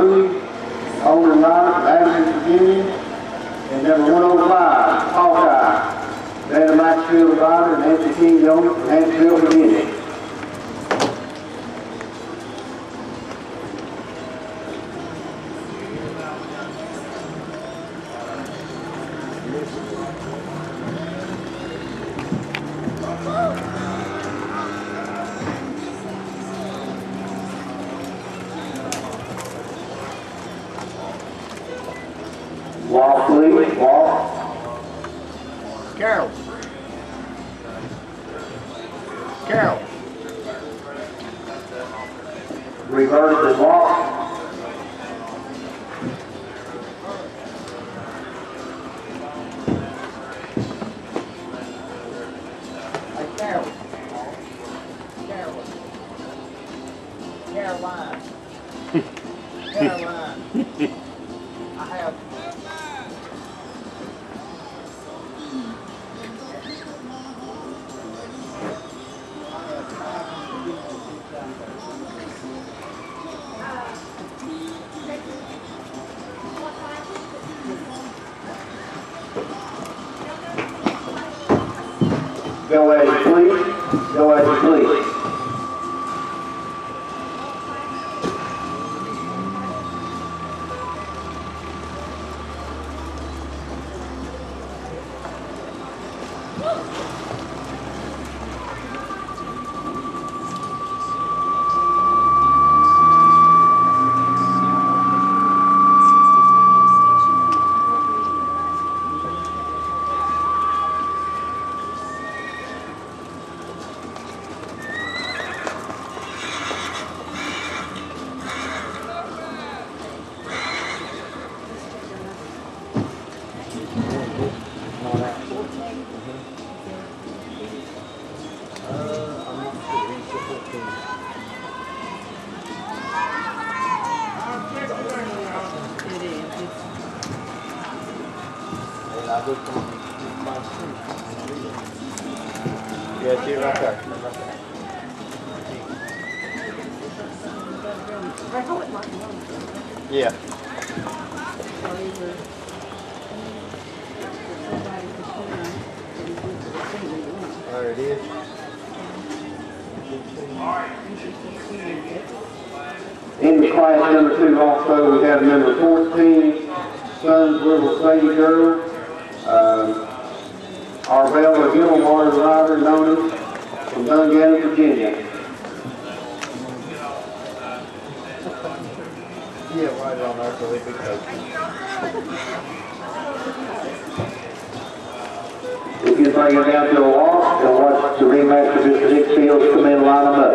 Mooney, Older Rod, Avenue, Virginia, and number 105, Hawkeye, Dana Maxfield Rider, Nancy King Jones, Nashville, Virginia. Walk, please. Walk. Carol. Carol. Reverse and walk. Hey, Carol. Carol. Caroline. Caroline. I have. Go ahead, please. Go ahead, please. Yeah, see right there. Right there. Yeah. There it is. In the class number 2 also, we have number 14, Sons Little Sadie Girl, Arvella Gilmore Rider, known from Dungan, Virginia. Yeah, right on there so they can coach. If you bring them down to a walk, and watch the rematch of Mr. Nick Fields come in and line them up.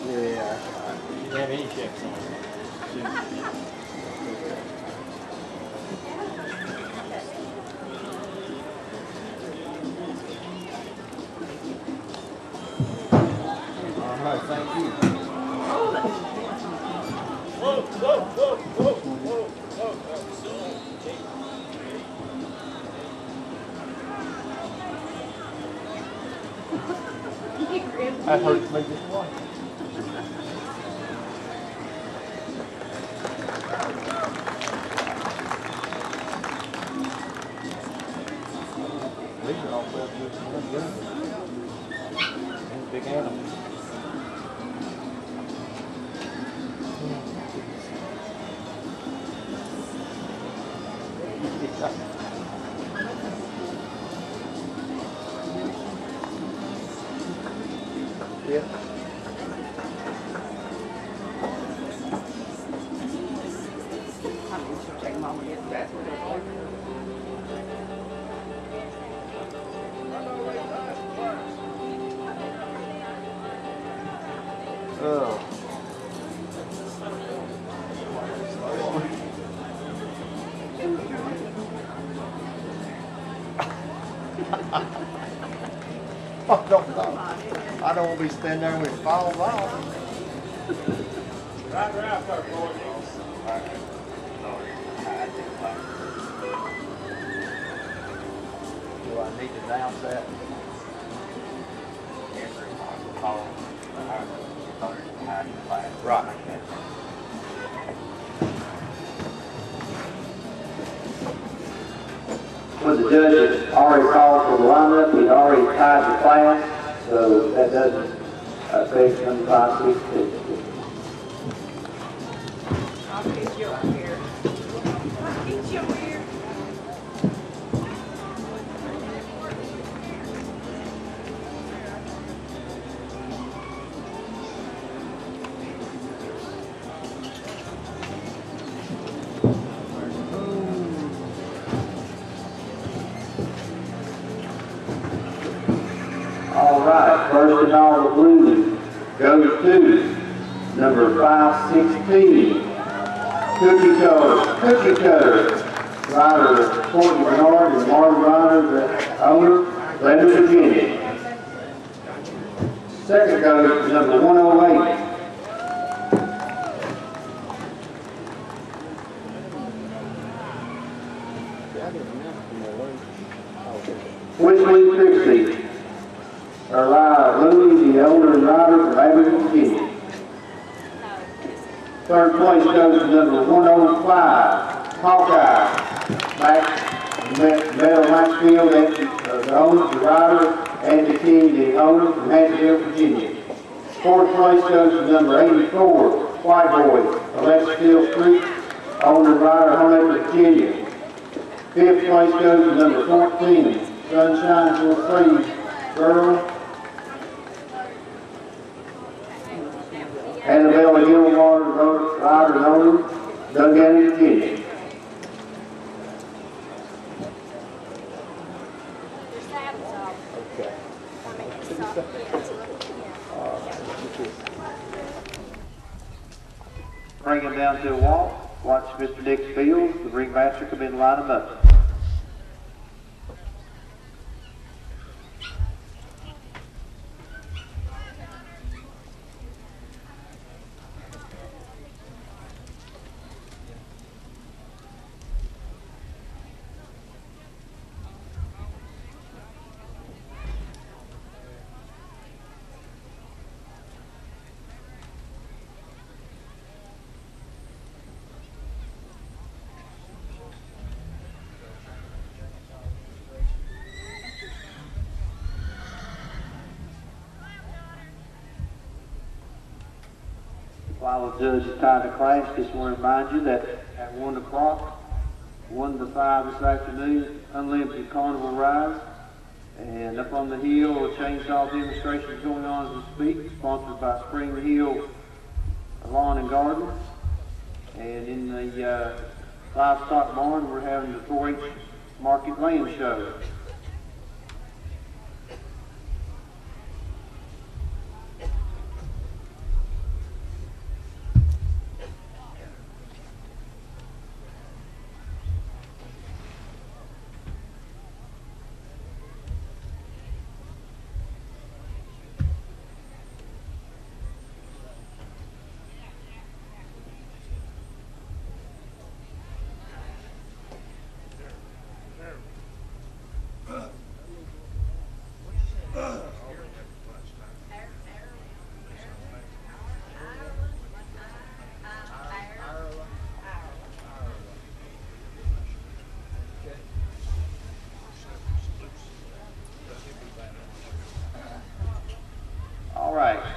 Yeah. She didn't have any checks on her. All right, thank you. Whoa, whoa, whoa, whoa, whoa, whoa. That hurts me just one. These are all fed good. Big animals. Yeah. Oh. I don't want to be standing there when it falls off. Right around there, boy. need to announce that. Right. When the judge has already called for the lineup, he's already tied the class, so that doesn't affect number 562. I'll get you up here. I'll get you up here. All right, first in all the blue goes to number 516, Cookie Cutter, rider Courtney Bernard and Marvin Ryder, the owner, Leonard, Virginia. Second goes to number 108. Whistling Trixie, Louis, the owner and rider from Abilene, Virginia. Third place goes to number 105, Hawkeye, Metal Maxfield, the owner, the rider, and the king, the owner from Hansville, Virginia. Fourth place goes to number 84, White Boy, Alexisville Street, owner and rider, Honolulu, Virginia. Fifth place goes to number 14, Sunshine for Free, Girl, Annabella Gilmore, rider and owner, Dungan, Virginia. Your saddle's off. Okay. I mean, it's off. Yeah, it's a little, Bring him down to a walk. Watch Mr. Nick Fields, the ringmaster, come in and line him up. While the judge is tying the class, just want to remind you that at 1 o'clock, 1 to 5 this afternoon, unlimited carnival rides. And up on the hill, a chainsaw demonstration is going on as we speak, sponsored by Spring Hill Lawn and Garden. And in the livestock barn, we're having the 4-H Market Land Show.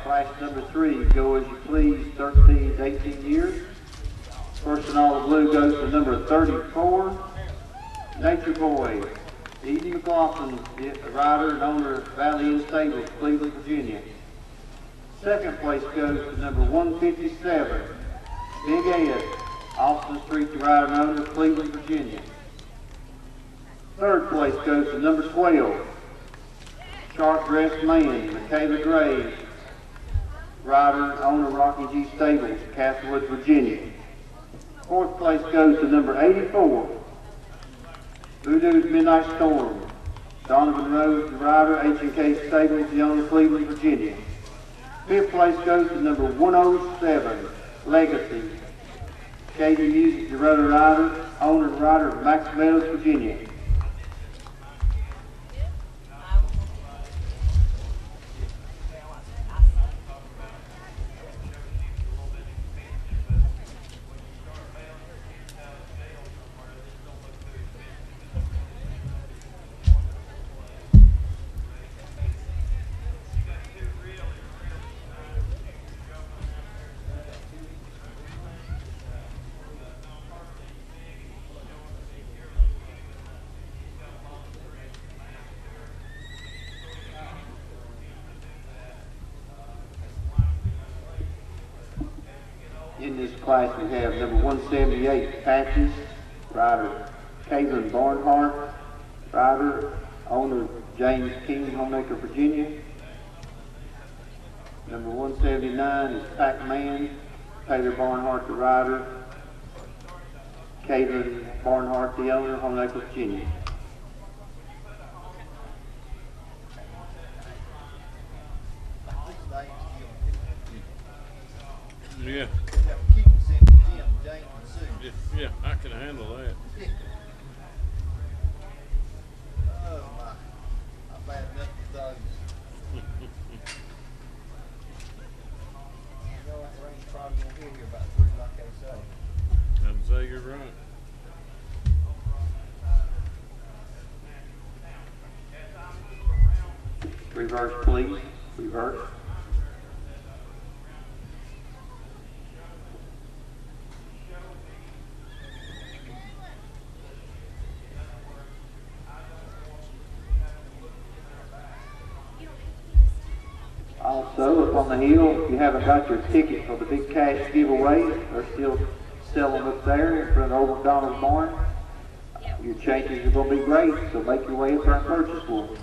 Class number 3, go as you please, 13 to 18 years. First in all the blue goes to number 34, Nature Boy, Edie McLaughlin, the rider and owner of Valley Inn Stables, Cleveland, Virginia. Second place goes to number 157, Big Ed, Austin Street, the rider and owner of Cleveland, Virginia. Third place goes to number 12, Sharp Dressed Man, Michaela Gray, rider, owner, Rocky G Stables, Castlewood, Virginia. Fourth place goes to number 84, Voodoo's Midnight Storm, Donovan Rose, the rider, H&K Stables, the owner, Cleveland, Virginia. Fifth place goes to number 107, Legacy, Katie Music, the rider, owner and rider of Max Meadows, Virginia. In this class we have number 178, Patches, rider Caitlin Barnhart, rider owner James King, Homemaker, Virginia. Number 179 is Pac-Man, Taylor Barnhart, the rider, Caitlin Barnhart, the owner, Homemaker, Virginia. Yeah. Keep us in Jim, James, and Sue. Yeah, I can handle that. Oh my, I've had enough of those. You know that rain's probably gonna hit here about 3 like they say. I'd say you're right. Reverse, please. Reverse. Also, up on the hill, if you haven't got your ticket for the Big Cats giveaway, they're still selling up there in front of Old McDonald's barn. Your changes are going to be great, so make your way up there and purchase one.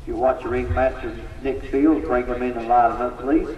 If you watch your ringmaster Nick Fields, bring them in and line them up, please.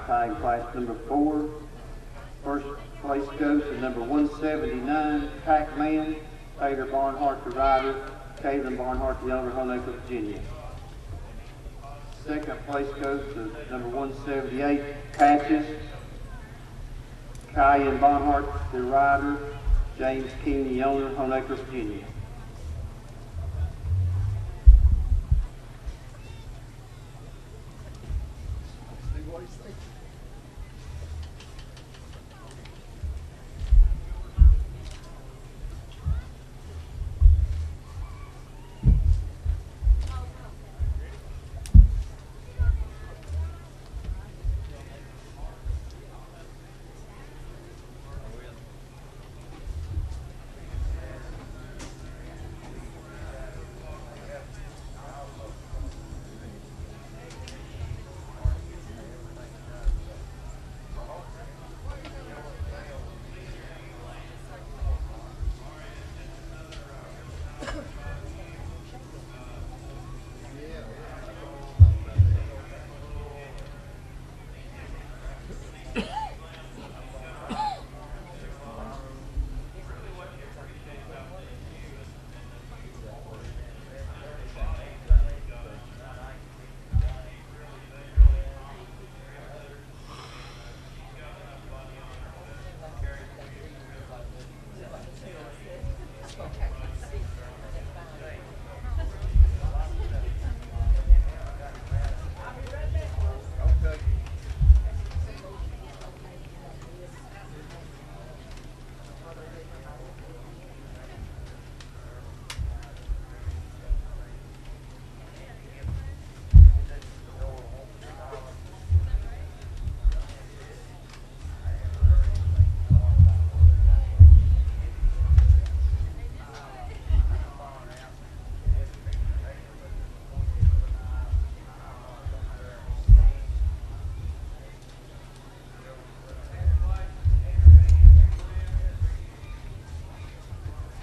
Tying class number 4. First place goes to number 179, Pac-Man, Taylor Barnhart, the rider, Caitlin Barnhart, the owner, Homemaker, Virginia. Second place goes to number 178, Patches, Cayenne Barnhart, the rider, James King, the owner, Homemaker, Virginia.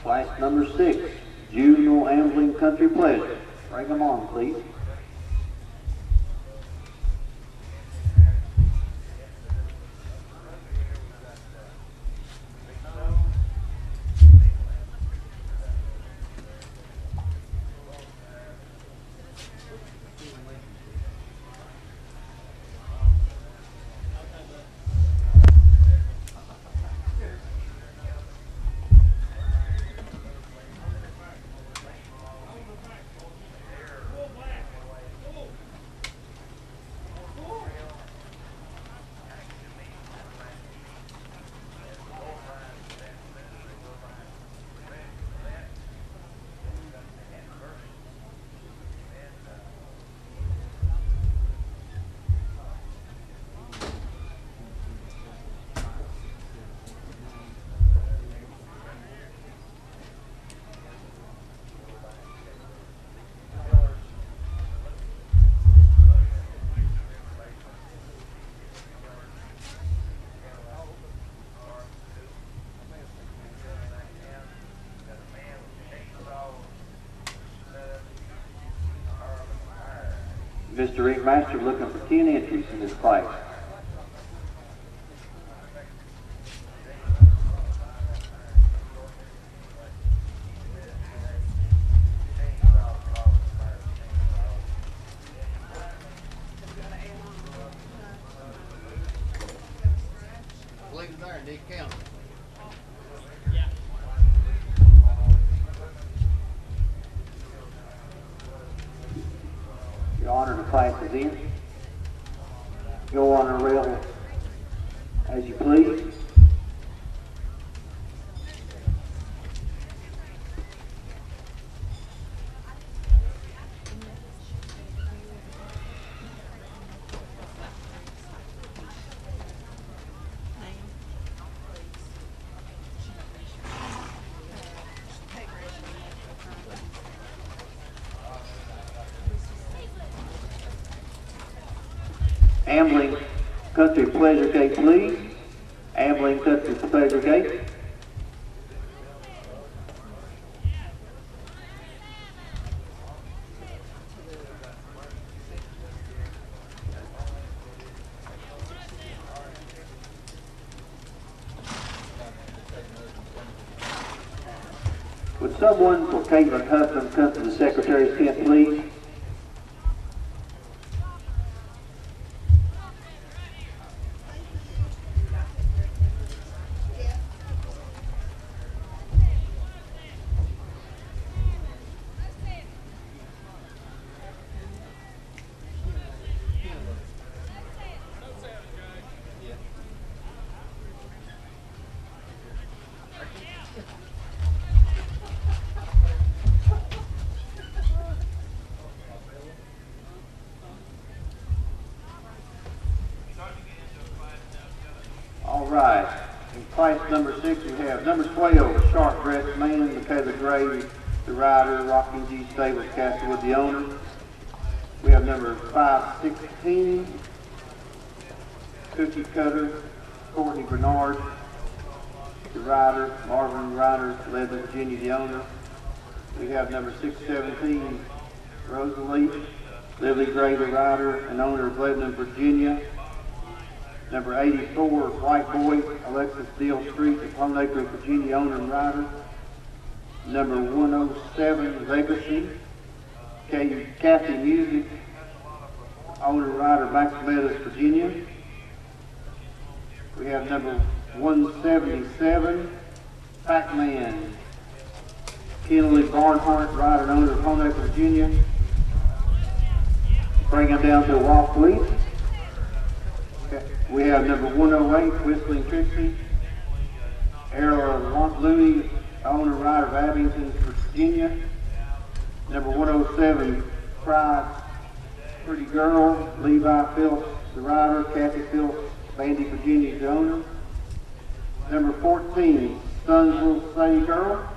Class number 6, Juvenile Ambling Country Pleasure. Bring them on, please. Mr. Rick Master looking for 10 entries in this class. Leave it there, Dick, count. Your Honor, the class is in. Go on the rail as you please. Ambling Country Pleasure Gate, please. Ambling Country Pleasure Gate. Would someone for Caitlin Hudson come to the Secretary's tent, please? All right. In class number 6, we have number 12, Sharp Dressed Man, Michaela Gray, the rider, Rocky G. Stables, Castlewood, the owner. We have number 516, Cookie Cutter, Courtney Bernard, the rider, Marvin Ryder, Lebanon, Virginia, the owner. We have number 617, Rosalie, Lily Gray, the rider and owner of Lebanon, Virginia. Number 84, White Boy, Alexis Deal Street of Plum Acre, Virginia, owner and rider. Number 107, Legacy, Kathy Music, owner and rider, Max Meadows, Virginia. We have number 177, Pac-Man, Kennelly Barnhart, rider and owner of Plum Acre, Virginia. Bring him down to a walk, please. We have number 108, Whistling Trixie, Errol Louis, owner and rider of Abington, Virginia. Number 107, Cry Pretty Girl, Levi Phillips, the rider, Kathy Phillips, Bandy, Virginia, the owner. Number 14, Sunsville Sadie Girl.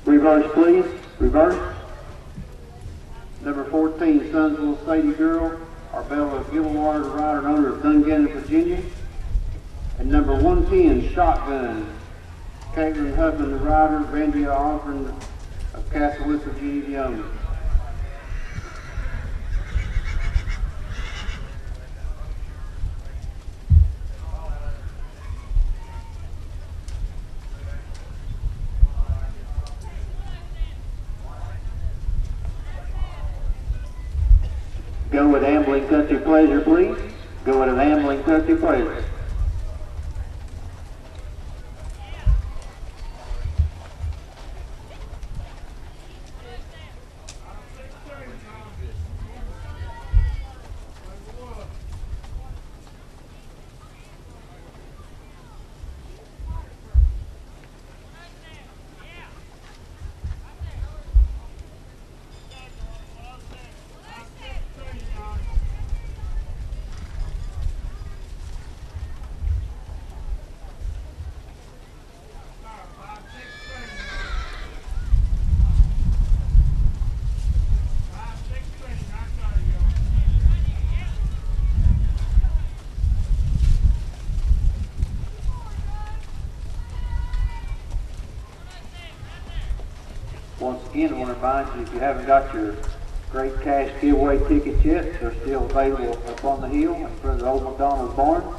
Reverse, please. Reverse. Number 14, Sunsville Sadie Girl. Arbella Gilwater, the rider and owner of Dungannon, Virginia. And number 110, Shotgun, Caitlin Huffman, the rider, Randy Osborne of Castlewood, Virginia, the owner. Go with Ambling Country Pleasure, please. Go with an Ambling Country Pleasure. Once again, I want to remind you, if you haven't got your great cash giveaway tickets yet, they're still available up on the hill in front of the old McDonald's barn.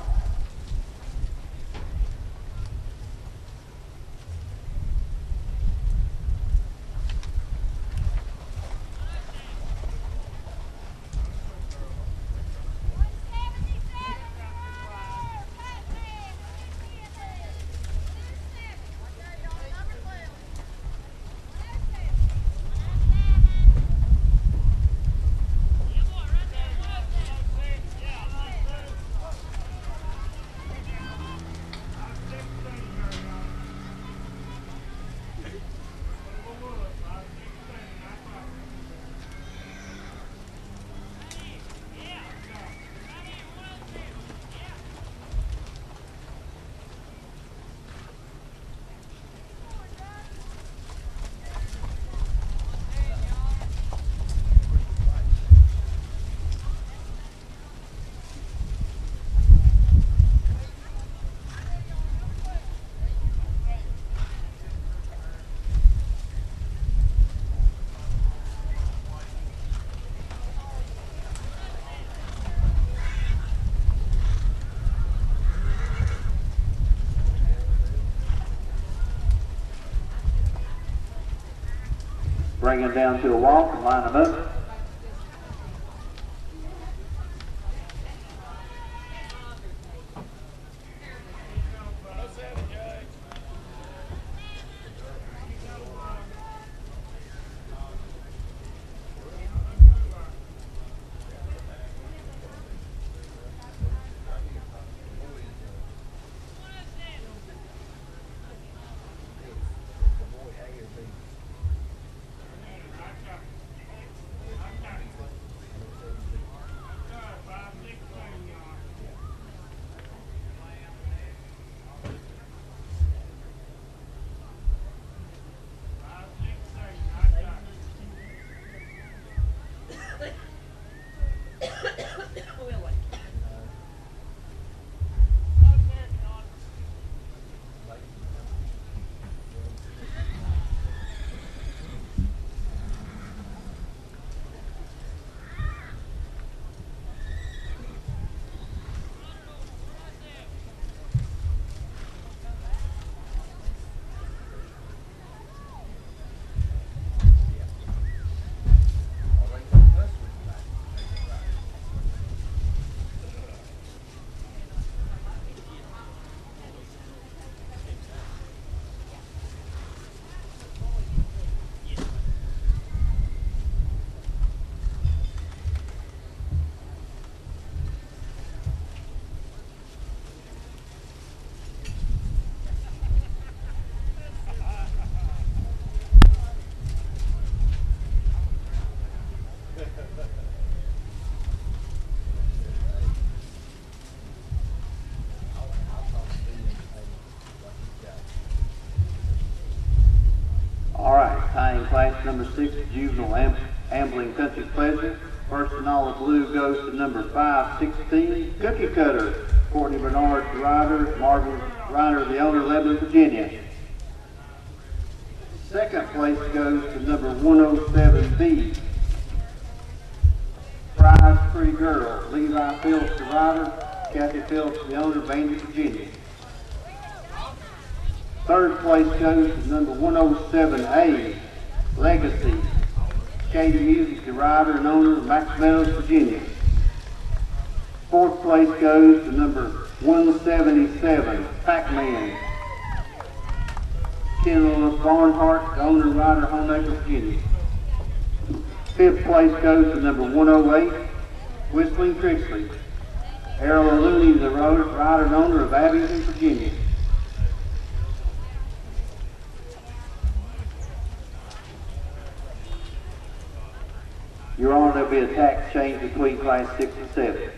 Bring them down to a walk and line them up. class number 6, juvenile ambling country pleasure. First in all of blue goes to number 516, Cookie Cutter, Courtney Bernard, the rider, Marvin Reiner, the owner, Lebanon, Virginia. Second place goes to number 107B, Prize Free Girl, Levi Phillips, the rider, Kathy Phillips, the owner, Vandy, Virginia. Third place goes to number 107A, Legacy, Katie Music, the rider and owner, Max Meadows, Virginia. Fourth place goes to number 177, Pac-Man, Kendall Barnhart, the owner and rider, Homeacre, Virginia. Fifth place goes to number 108, Whistling Trixie, Errol Looney, the rider and owner of Abington, Virginia. Your Honor, there'll be a tax change between class 6 and 7.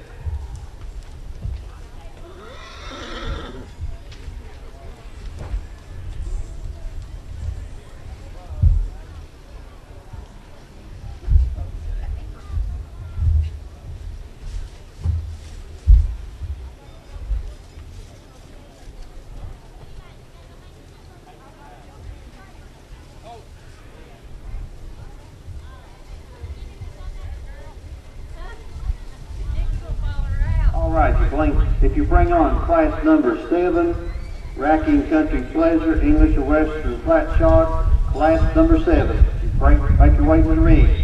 If you bring on class number 7, Racking Country Pleasure, English or Western Flat Shot, class number 7. Make your way to the ring.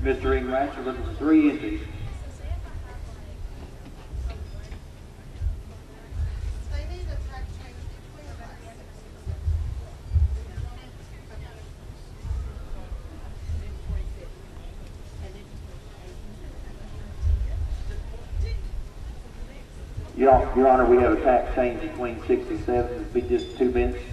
Mr. Ring Ratcher looking for 3 entries. Your Honor, we have a tax change between 6 and 7. It'd be just 2 minutes.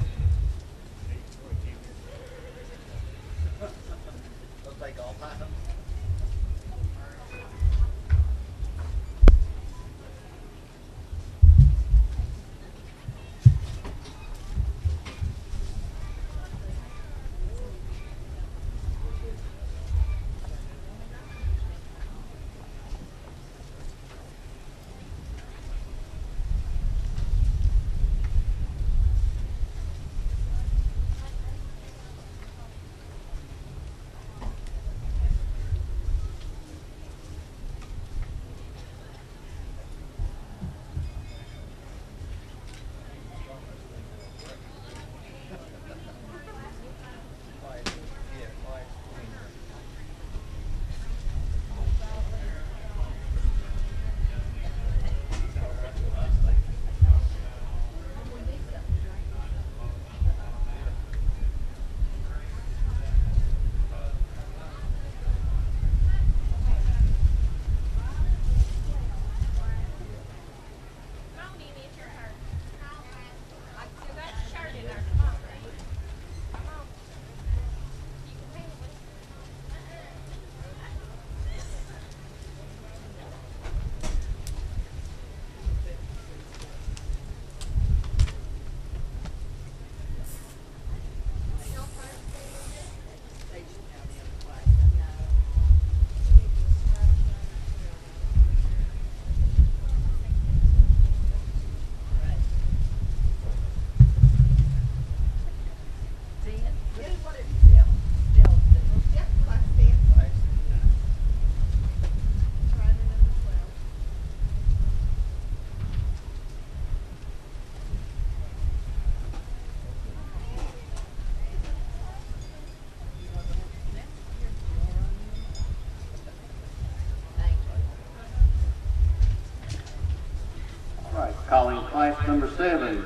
Class number 7,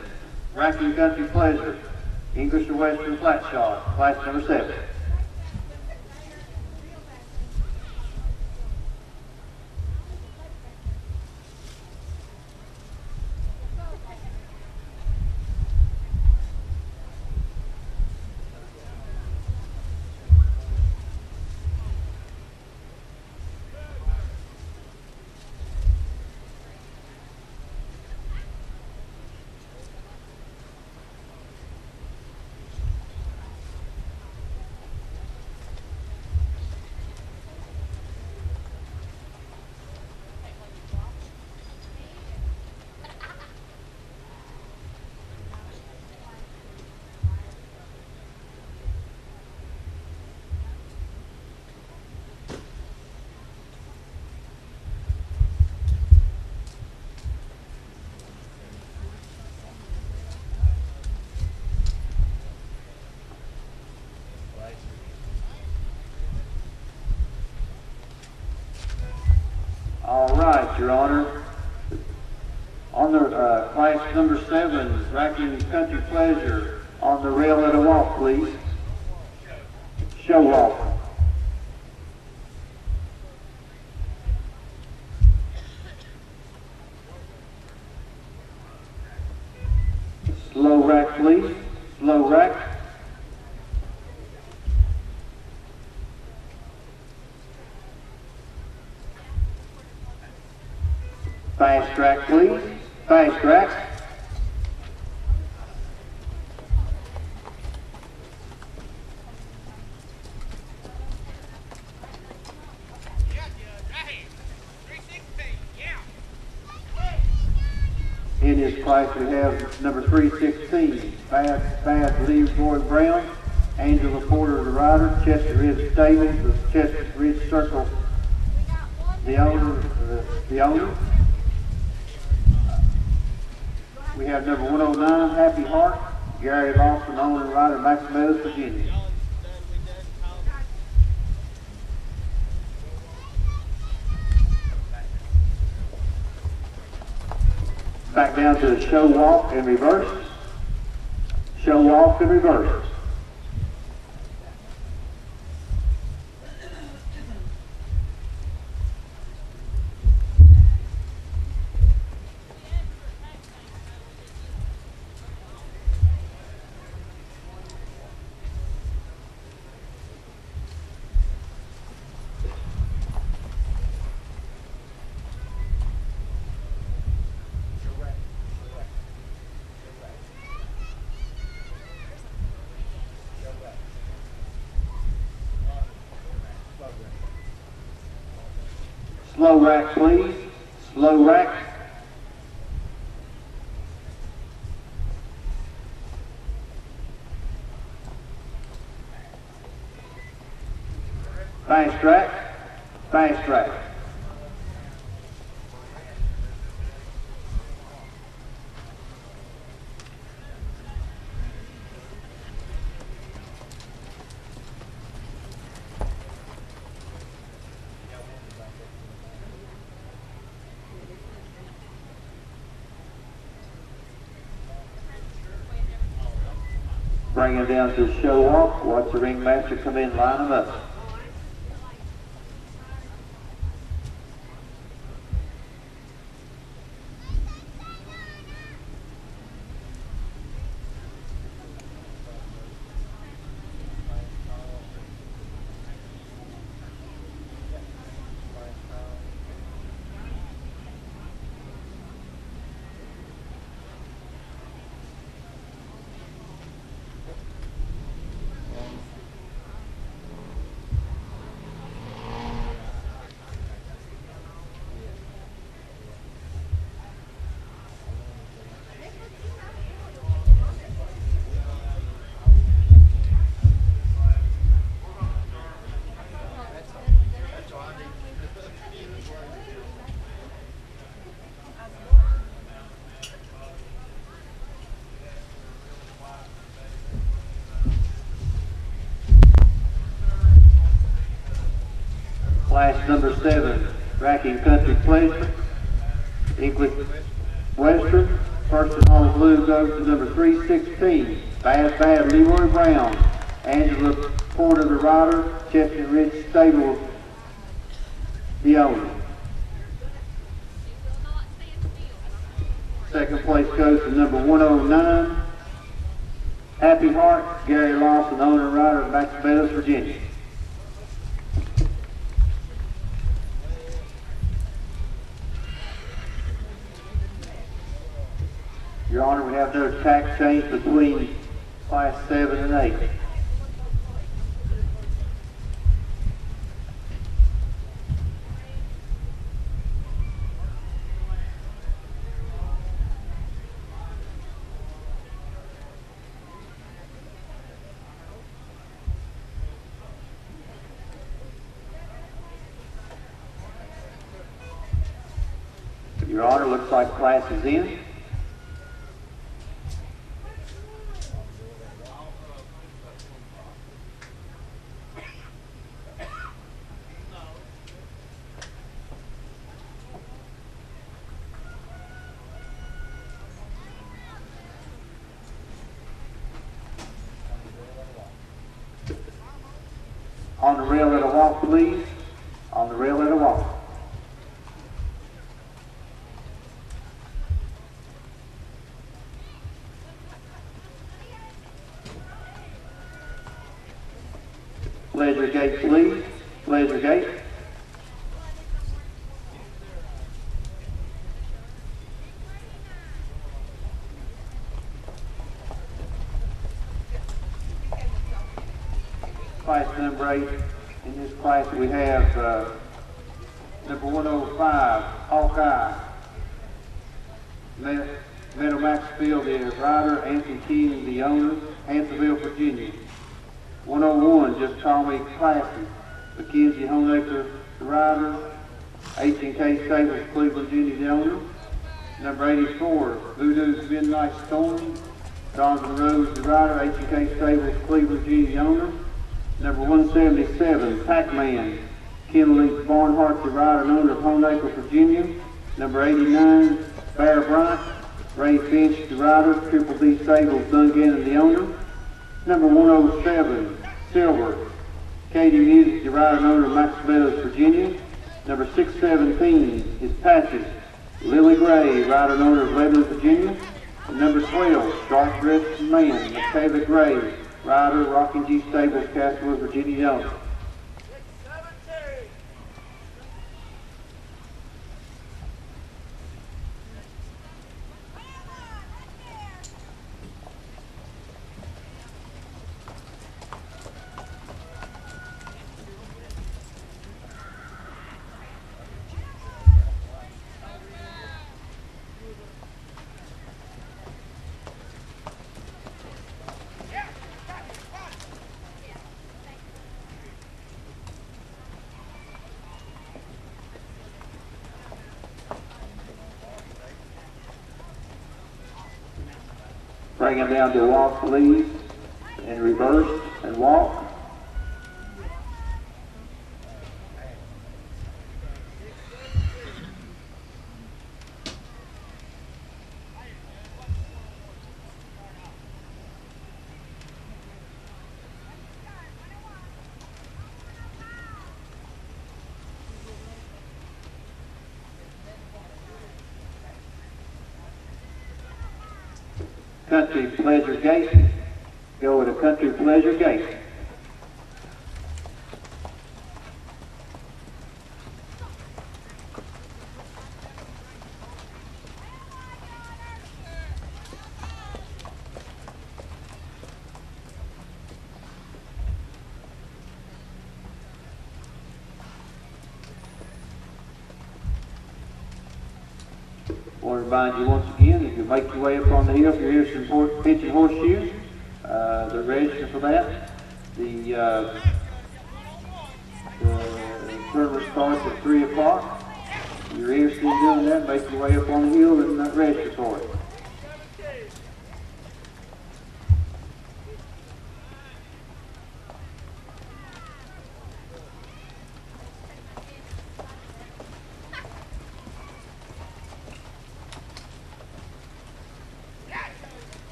Racking Country Pleasure, English or Western Flat Shot, class number 7. All right, Your Honor. On the class number 7, Racking Country Pleasure, on the rail at a walk, please. Show walk. Slow rack, please. Slow rack. Fast track, please. Fast track. In this class we have number 316, Fast Leroy Brown, Angela Porter the rider, Chester Ridge Stables, the Chester Ridge Circle, the owner. We have number 109, Happy Heart, Gary Lawson, owner and rider, Maximus, Virginia. Back down to the show walk and reverse. Show walk and reverse. Slow rack, please. Slow rack. Fast track. Fast track. Bring it down to the show walk. Watch the ringmaster come in, line them up. Class number 7, Racking Country Pleasure, English Western, First and all blue goes to number 316, Bad Leroy Brown. Angela Porter, the rider, Chestnut Ridge Stables, the owner. Second place goes to number 109, Happy Heart, Gary Lawson, owner and rider of Max Meadows, Virginia. Your Honor, we have no tax change between Class 7 and 8. Your Honor, looks like class is in. On the rail at a walk, please. On the rail at a walk. Pleasure gate, please. Pleasure gate. Class number 8. In this class we have number 105, Hawkeye. Meadow Maxfield, the rider. Anthony King, the owner. Hansonville, Virginia. 101, Just Call Me Classy. Mackenzie Honeacre, the rider. H&K Stables, Cleveland, Virginia, the owner. Number 84, Voodoo's Midnight Storm. Donovan Rose, the rider. H&K Stables, Cleveland, Virginia, the owner. Number 177, Pac-Man. Kenley Barnhart, the rider and owner of Honeacre, Virginia. Number 89, Bear Bryant. Ray Finch, the rider. Triple D Stables, Dungan, the owner. Number 107, Silver. Katie Music, the rider and owner of Max Meadows, Virginia. Number 617 is Patches. Lily Gray, rider and owner of Lebanon, Virginia. And number 12, Sharp Dressed Man, Michaela Gray, rider, Rocking G Stables, Castlewood, Virginia, owner. Bring him down to a walk, please, and reverse and walk. Country Pleasure Gate. Go with a Country Pleasure Gate. I want to remind you once again, if you make your way up on the hill, if you're here to support pitching horseshoes, they're registered for that. The tournament starts at 3 o'clock. If you're interested in doing that, make your way up on the hill and register for it.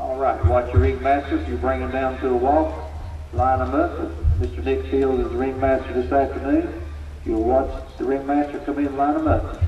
All right, watch your ringmaster. If you bring them down to a walk, line them up. Mr. Nick Field is the ringmaster this afternoon. You'll watch the ringmaster come in and line them up.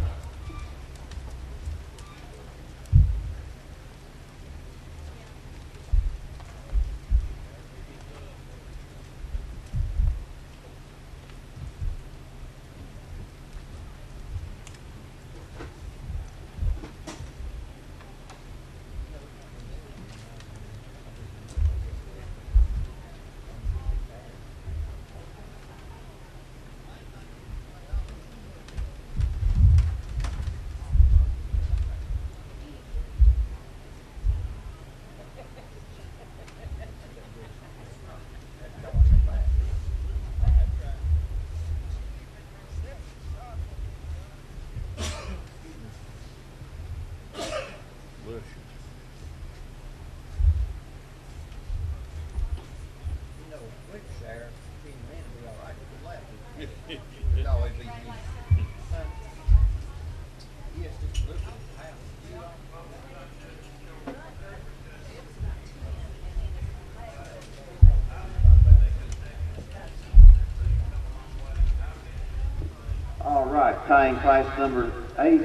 All right, tying class number 8,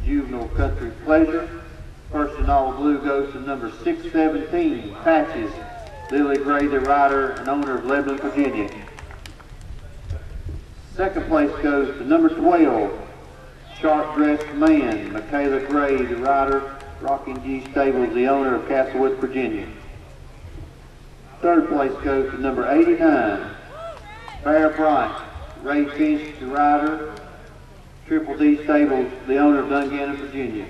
Juvenile Country Pleasure. First in all blue goes to number 617, Patches, Lily Gray, the rider and owner of Lebanon, Virginia. Second place goes to number 12, Sharp Dressed Man, Michaela Gray, the rider, Rocking G Stables, the owner of Castlewood, Virginia. Third place goes to number 89, Bear Bright, Ray Finch, the rider, Triple D Stables, the owner of Dungannon, Virginia.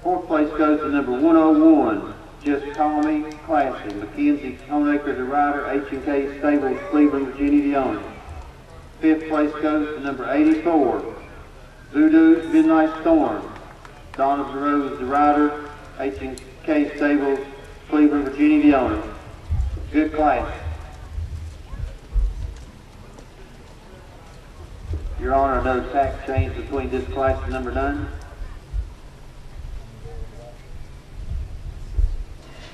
Fourth place goes to number 101, Just Call Me Classy, Mackenzie Honeacre, the rider, H&K Stables, Cleveland, Virginia, the owner. Fifth place goes to number 84, Voodoo's Midnight Storm, Donna Rose, the rider, H&K Stables, Cleveland, Virginia, the owner. Good class. Your Honor, no tax change between this class and number 9.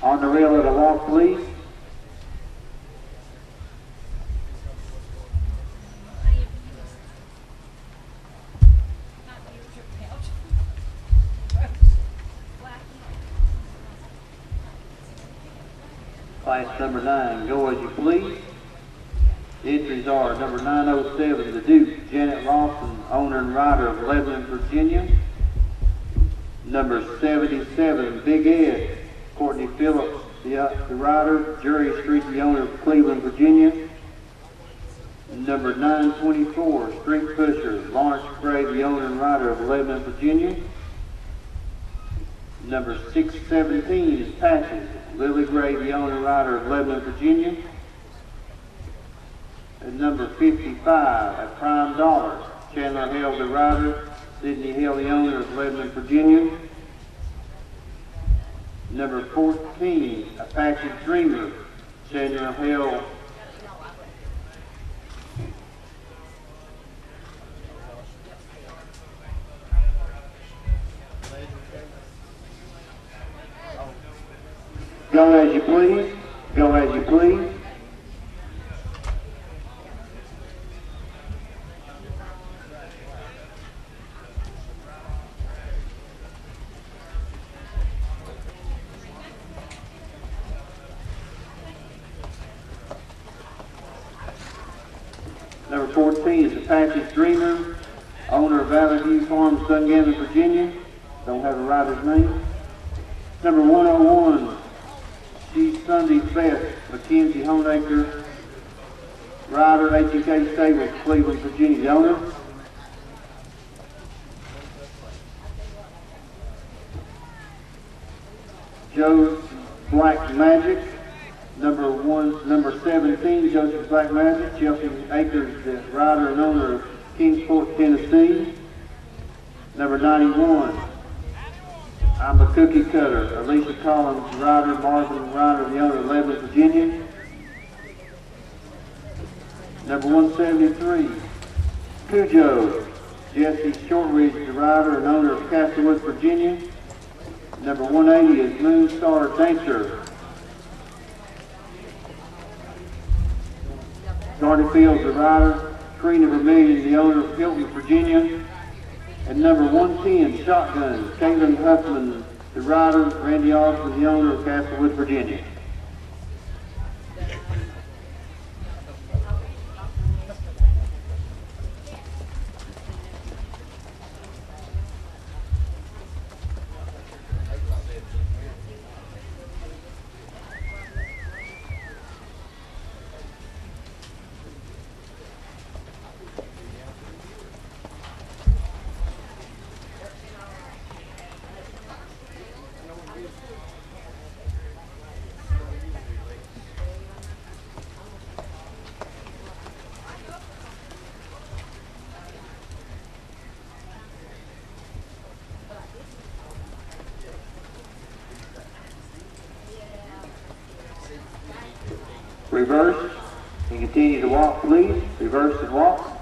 On the rail of the walk, please. Class number 9, go as you please. Entries are number 907, the Duke, Janet Lawson, owner and rider of Lebanon, Virginia. Number 77, Big Ed, Courtney Phillips, the rider, Jury Street, the owner of Cleveland, Virginia. Number 924, Street Pusher, Lawrence Gray, the owner and rider of Lebanon, Virginia. Number 617 is Patches, Lily Gray, the owner and rider of Lebanon, Virginia. And number 55, at Prime Dollar, Chandler Hale, the rider, Sidney Hill, the owner of Lebanon, Virginia. Number 14, Apache Dreamer, Chandler Hale. Go as you please. Go as you please. Number 14 is Apache Dreamer, owner of Valley View Farms, Dungannon, Virginia. Don't have a rider's name. Number 101, She's Sunday's Best, Mackenzie Honeacre, rider, H&K Stables, Cleveland, Virginia, the owner. Joe's Black Magic, number 17, Joseph Black Magic, Chelsea Akers, the rider and owner of Kingsport, Tennessee. Number 91, I'm a Cookie Cutter, Alicia Collins, rider, Marvin, rider, the owner of Lebanon, Virginia. Number 173, Cujo, Jesse Shortridge, the rider and owner of Castlewood, Virginia. Number 180 is Moon Star Dancer. Jordan Fields, the rider. Trina Vermillion, the owner of Hilton, Virginia. And number 110, Shotgun, Caitlin Huffman, the rider. Randy Osborne, the owner of Castlewood, Virginia. Reverse and continue to walk, please. Reverse and walk.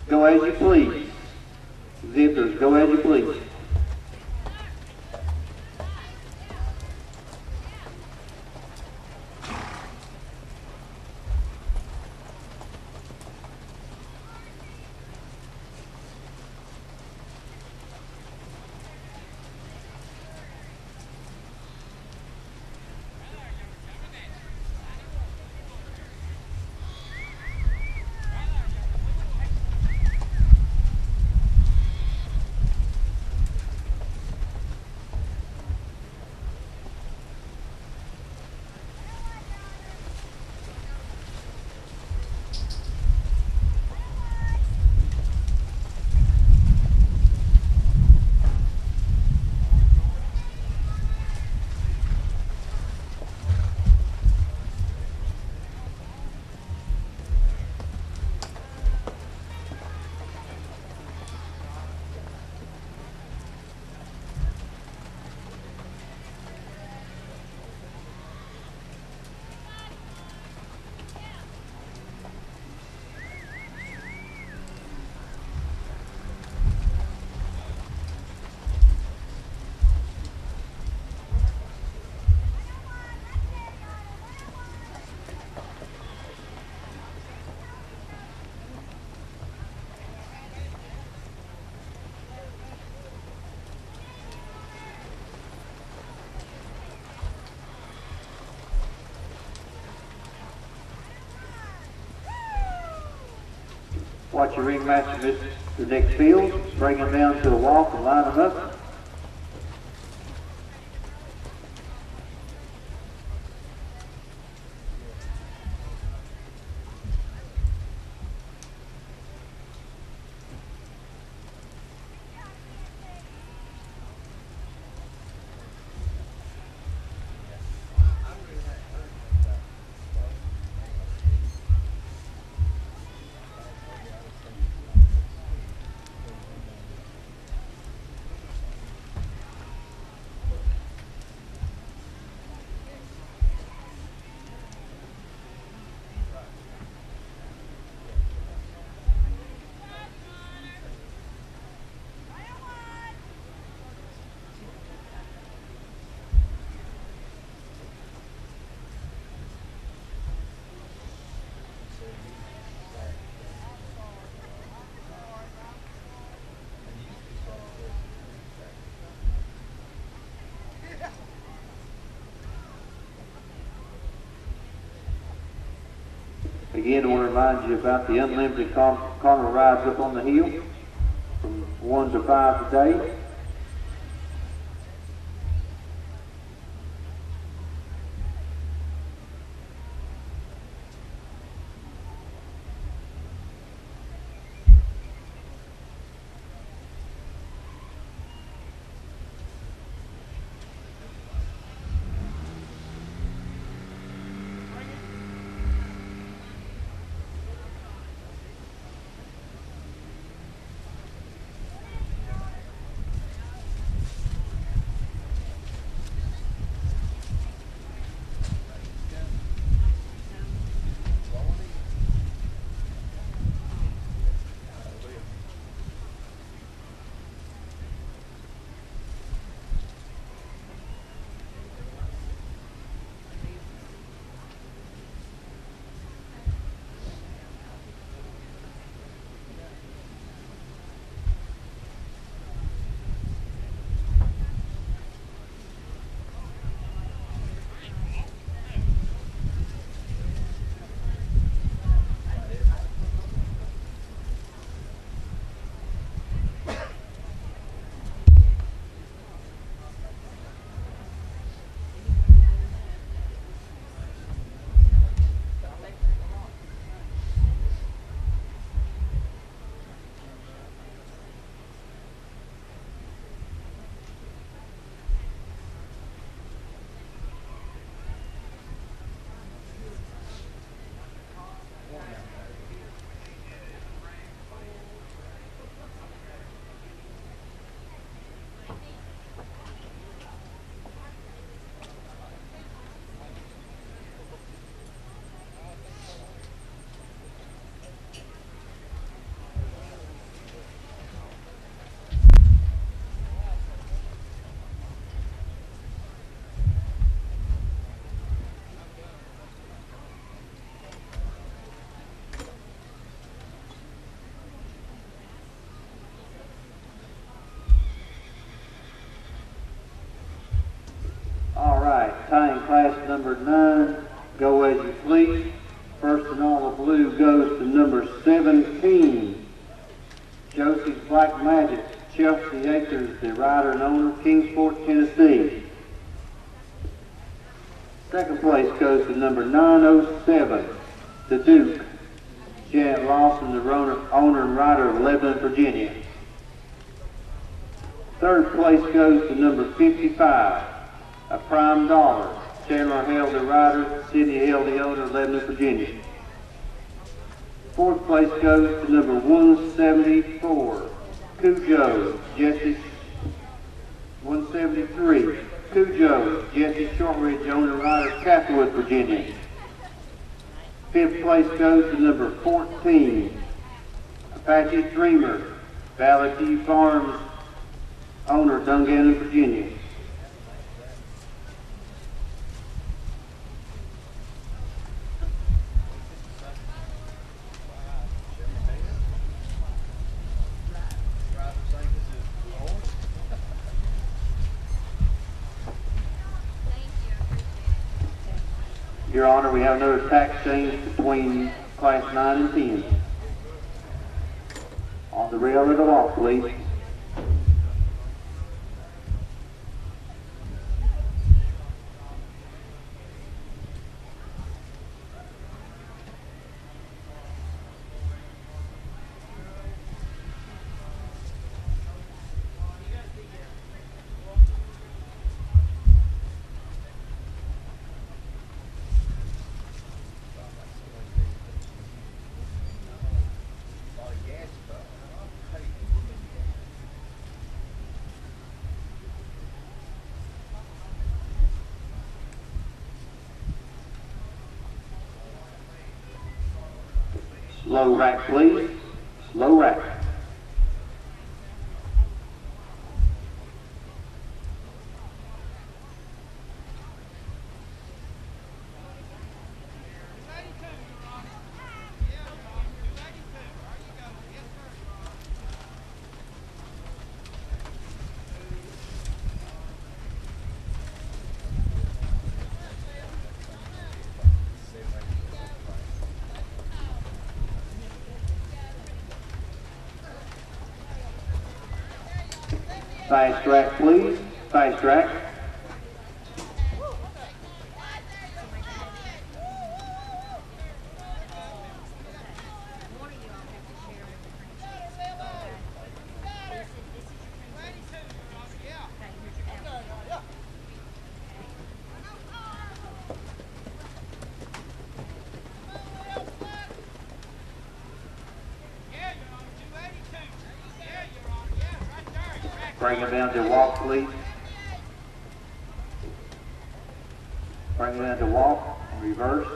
Go as you please. Zippers, go as you please. Watch your ringmaster miss the next field. Bring them down to a walk and line them up. Again, I want to remind you about the unlimited corner rides up on the hill from 1 to 5 today. Tying class number 9, go as you please. First in all the blue goes to number 17, Josie's Black Magic, Chelsea Akers, the rider and owner, Kingsport, Tennessee. Second place goes to number 907, the Duke, Janet Lawson, the owner and rider of Lebanon, Virginia. Third place goes to number 55, a Prime Dollar, Chandler Hale, the rider, Sidney Hale, the owner of Lebanon, Virginia. Fourth place goes to number 174, Cujo, Jesse. 173, Cujo, Jesse Shortridge, owner and rider, Castlewood, Virginia. Fifth place goes to number 14, Apache Dreamer, Valley Farms, owner, Dungannon, Virginia. Your Honor, we have another tax change between class 9 and 10. On the rail of the law, please. Slow rack, please. Slow rack. Fast track, please. Fast track. Bring it down to walk, please. Bring it down to walk, reverse.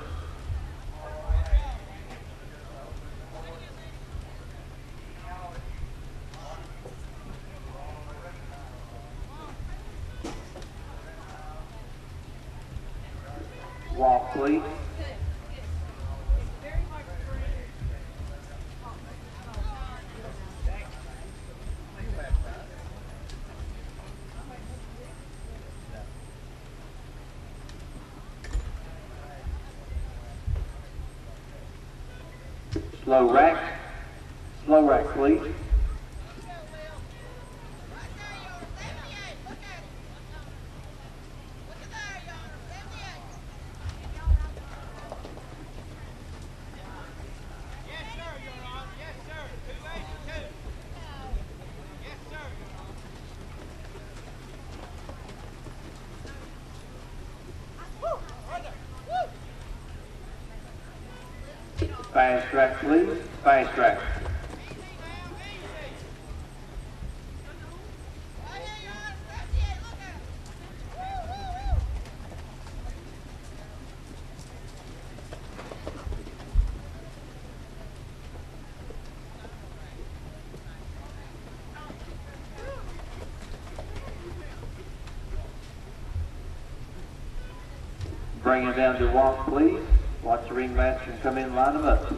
Walk, please. Slow rack, please. Fast track, please. Fast track. Bring it down to walk, please. Watch the ringmaster come in and line them up.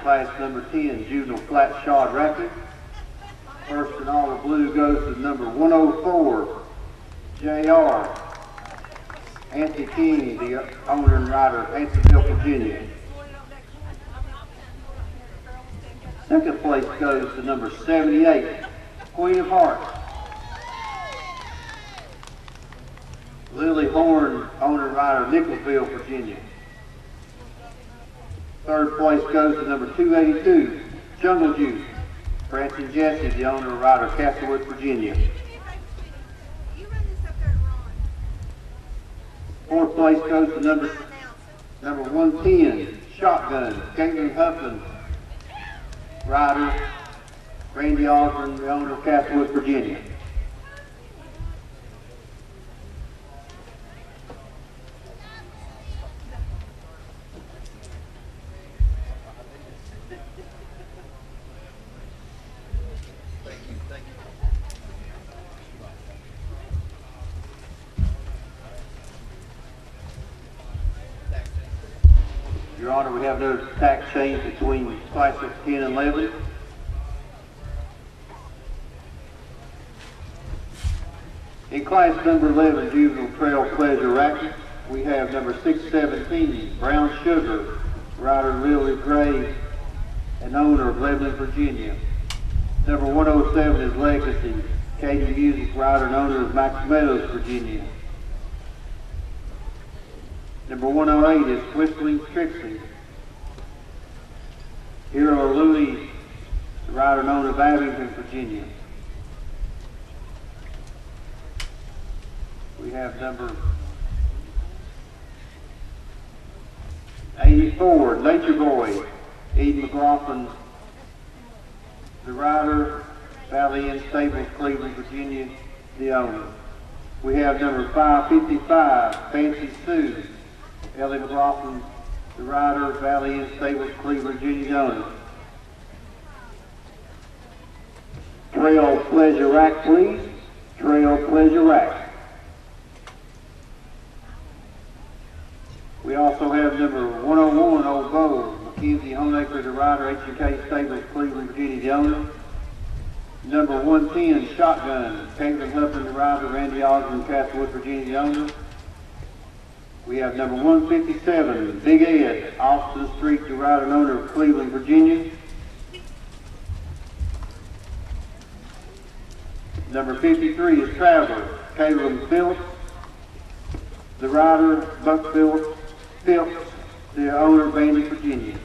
Class number 10, juvenile flat shod racket. First and all, the blue goes to number 104, J.R. Anthony King, the owner and rider of Hansonville, Virginia. Second place goes to number 78, Queen of Hearts, Lily Horn, owner and rider of Nicholsville, Virginia. Third place goes to number 282, Jungle Juice, Francis Jesse, the owner and rider of Castlewood, Virginia. Fourth place goes to number 110, Shotgun, Caitlin Huffman, rider, Randy Aldrin, the owner of Castlewood, Virginia. Your Honor, we have no tack change between classes 10 and 11. In class number 11, Juvenile Trail Pleasure Racket, we have number 617, Brown Sugar, rider Lily Gray, and owner of Lebanon, Virginia. Number 107 is Legacy, Katie Music, rider and owner of Max Meadows, Virginia. Number 108 is Whistling Trixie, Hero Louis, the rider and owner of Abington, Virginia. We have number 84, Nature Boy, Eden McLaughlin, the rider, Valley Inn Stables, Cleveland, Virginia, the owner. We have number 555, Fancy Sue, Ellie McLaughlin, the rider, Valley Inn Stables, Cleveland, Virginia, the owner. Trail Pleasure Rack, please. Trail Pleasure Rack. We also have number 101, Old Bow, Mackenzie Homeacre, the rider, H&K Stables, Cleveland, Virginia, the owner. Number 110, Shotgun, Caitlin Huffman, the rider, Randy Aldrin, Castlewood, Virginia, the owner. We have number 157, Big Ed, Austin Street, the rider and owner of Cleveland, Virginia. Number 53 is Traveler, Caleb Phillips, the rider, Buck Phillips, the owner of Bandy, Virginia.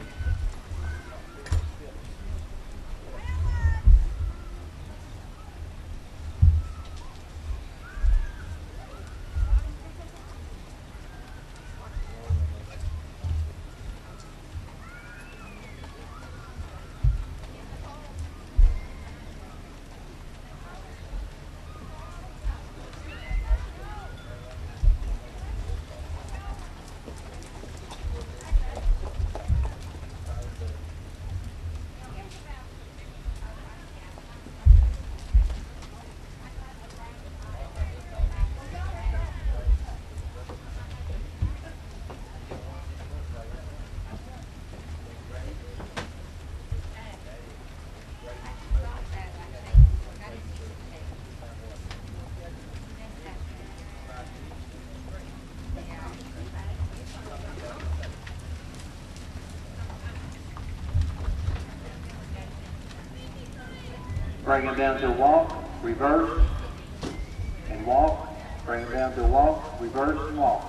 Bring it down to a walk, reverse, and walk. Bring it down to a walk, reverse, and walk.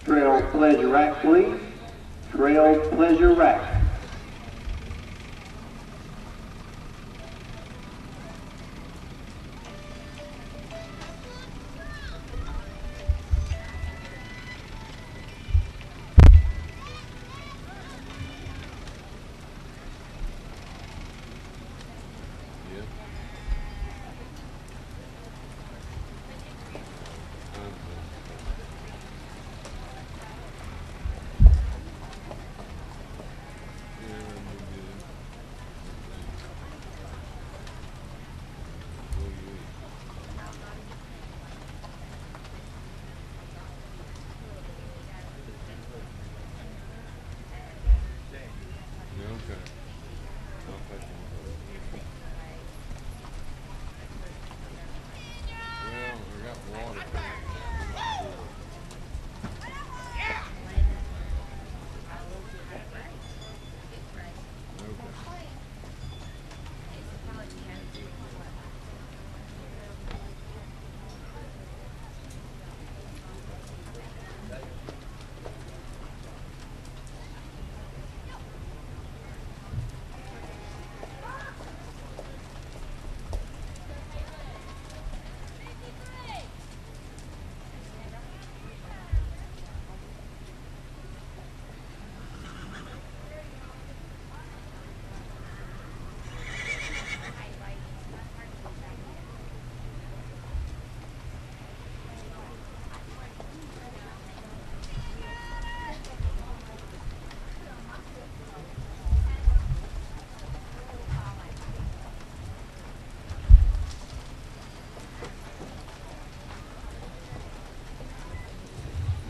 Trail Pleasure Rack, please. Trail Pleasure Rack.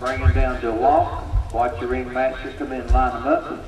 Bring them down to a walk. Watch your ring master come in and line them up.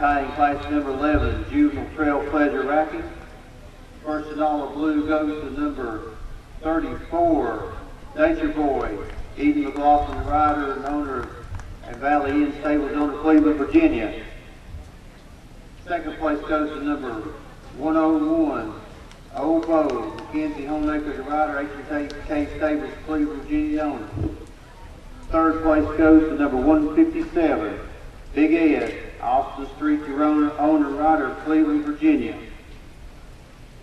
Tying class number 11, Juvenile Trail Pleasure Racking. First and all of blue goes to number 34, Nature Boy, Eden McLaughlin, rider and owner and Valley Inn Stables, owner, Cleveland, Virginia. Second place goes to number 101, Old Bo, Mackenzie Homemakers, rider, H&K Stables, Cleveland, Virginia, owner. Third place goes to number 157, Big Ed, Austin Street, owner, rider, Cleveland, Virginia.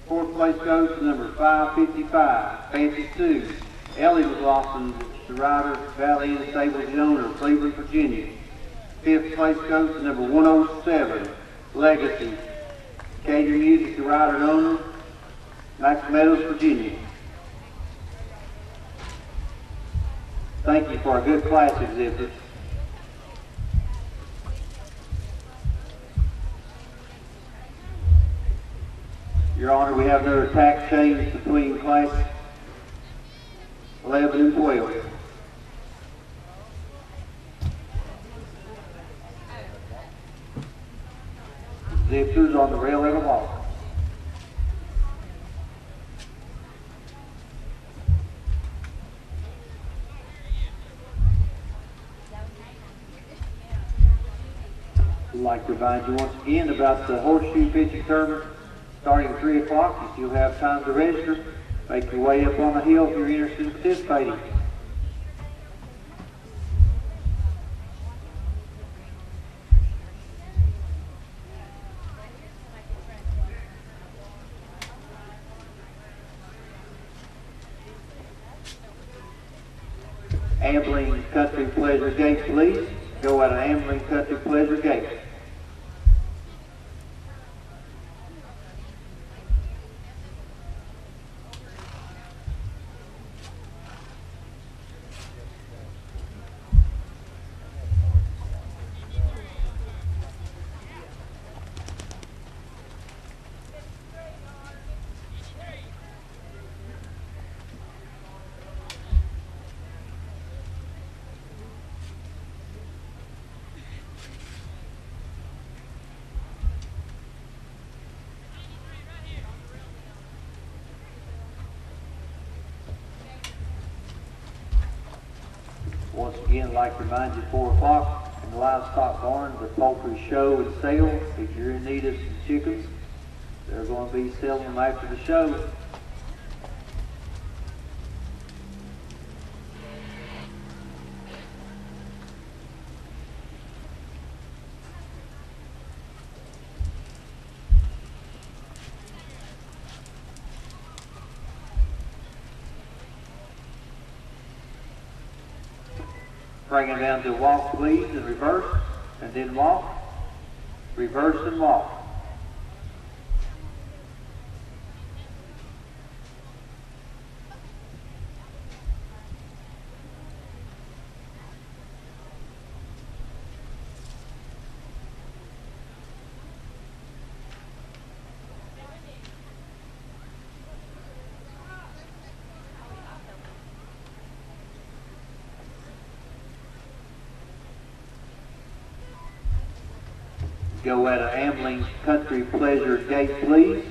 Fourth place goes to number 555, Fancy Sue, Ellie McLaughlin, the rider, Valley Inn Stables, owner, Cleveland, Virginia. Fifth place goes to number 107, Legacy, Cajun Music, the rider and owner, Max Meadows, Virginia. Thank you for a good class exhibit. Your Honor, we have another tack change between class 11 and 12. Zippers on the rail and the wall. I'd like to remind you once again about the horseshoe pitching tournament starting at 3 o'clock. You still have time to register. Make your way up on the hill if you're interested in participating. Ambling Country Pleasure Gate, please. Go at an Ambling Country Pleasure Gate. Once again, I'd like to remind you 4 o'clock in the livestock barn, the poultry show and sale. If you're in need of some chickens, they're going to be selling them after the show. Bring it down to walk, please, and reverse, and then walk, reverse and walk. Go at an Ambling Country Pleasure Gate, please.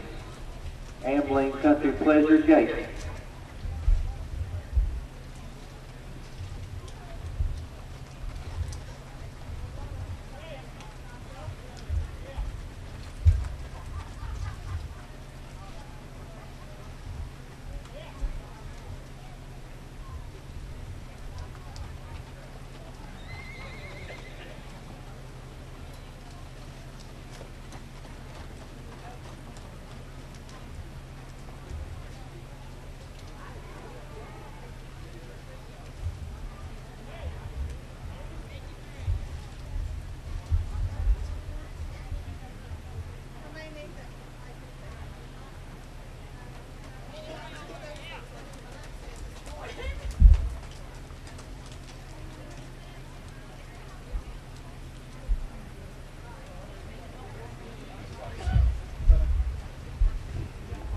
Ambling Country Pleasure Gate.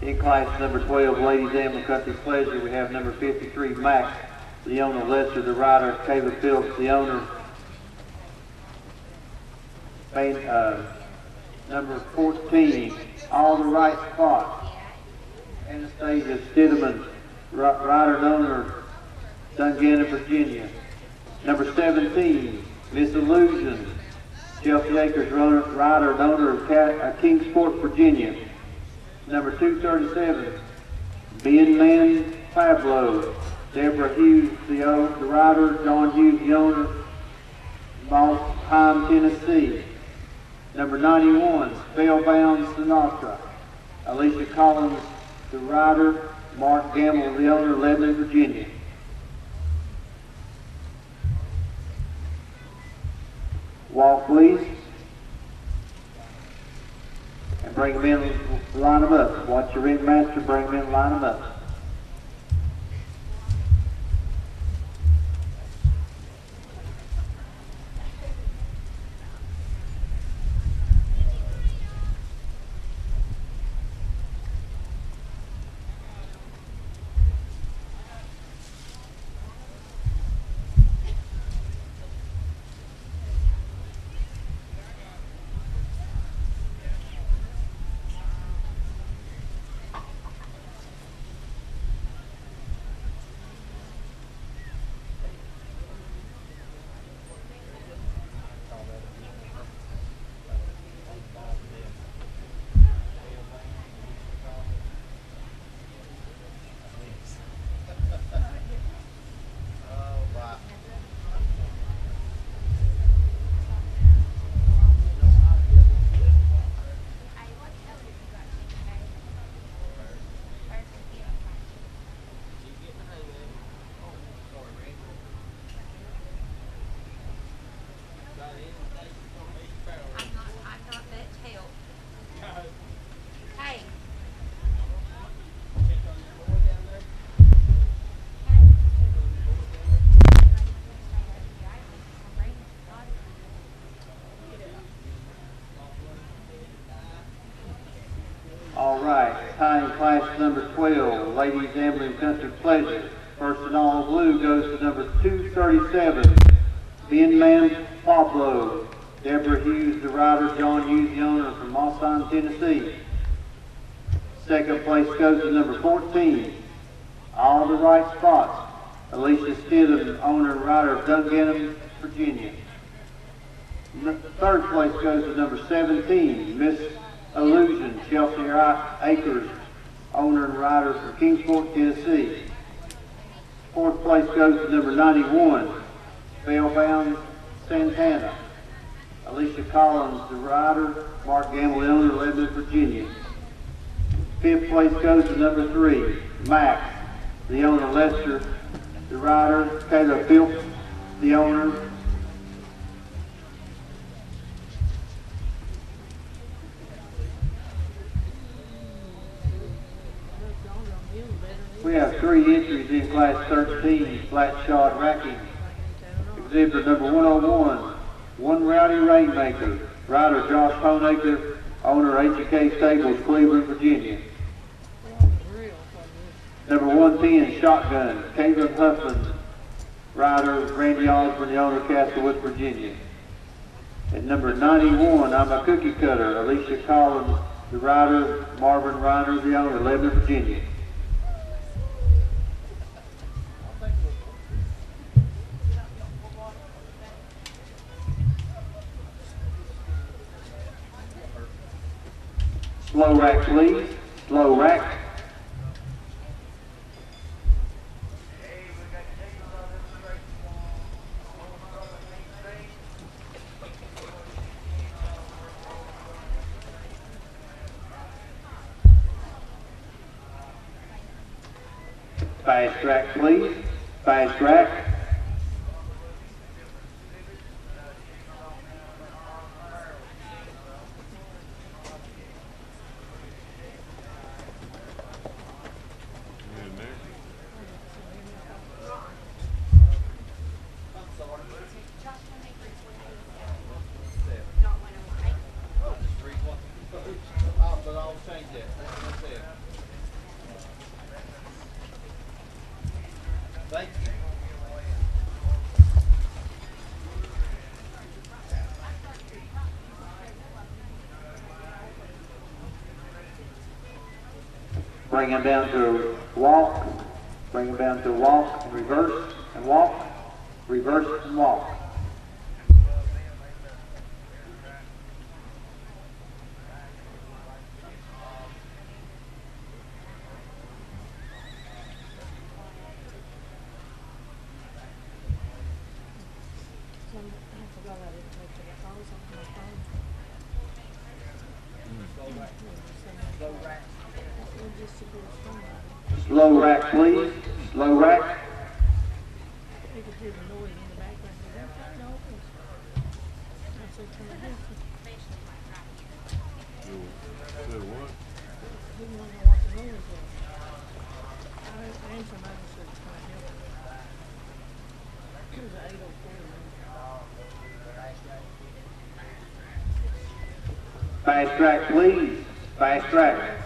In class number 12, Ladies Ambling Country Pleasure, we have number 53, Max, Leona Lester, the rider, Caleb Phillips, the owner, Number 14, All the Right Spots, Anastasia Stidman, rider and owner, Dungannon, Virginia. Number 17, Miss Illusion, Chelsea Acres, rider and owner of Kingsport, Virginia. Number 237, Ben Man Pablo, Deborah Hughes, the rider, John Hughes, the owner, Mossheim, Tennessee. Number 91, Spellbound Sinatra, Alicia Collins, the rider, Mark Gamble, the owner, Lebanon, Virginia. Walk, please. And bring them in, line them up. Watch your ringmaster, bring them in, line them up. All right, tying class number 12, Ladies Ambling Country Pleasure. First in all blue goes to number 237, Ben Man Pablo, Deborah Hughes, the rider, John Hughes, the owner, from Mossheim, Tennessee. Second place goes to number 14, All the Right Spots, Alicia Stidham, owner and rider of Dungannon, Virginia. Third place goes to number 17, Miss Illusion, Chelsea Acres, owner and rider from Kingsport, Tennessee. Fourth place goes to number 91, Spellbound Santana, Alicia Collins, the rider, Mark Gamble, the owner, Lebanon, Virginia. Fifth place goes to number 3, Max, the owner, Lester, the rider, Caleb Phillips, the owner. We have 3 entries in class 13, flat shod racking. Exhibit number 101, One Rowdy Rainmaker, rider Josh Honaker, owner H&K Stables, Cleveland, Virginia. Number 110, Shotgun, Caitlin Huffman, rider Randy Osborne, the owner Castlewood, Virginia. And number 91, I'm a Cookie Cutter, Alicia Collins, the rider, Marvin Reiner, the owner, Lebanon, Virginia. Slow rack, please. Slow rack. Fast rack, please. Fast rack. Thank you. Bring him down to a walk. Bring him down to a walk and reverse and walk. Reverse and walk. Slow rack, please. Slow rack. Fast track, please. Fast track.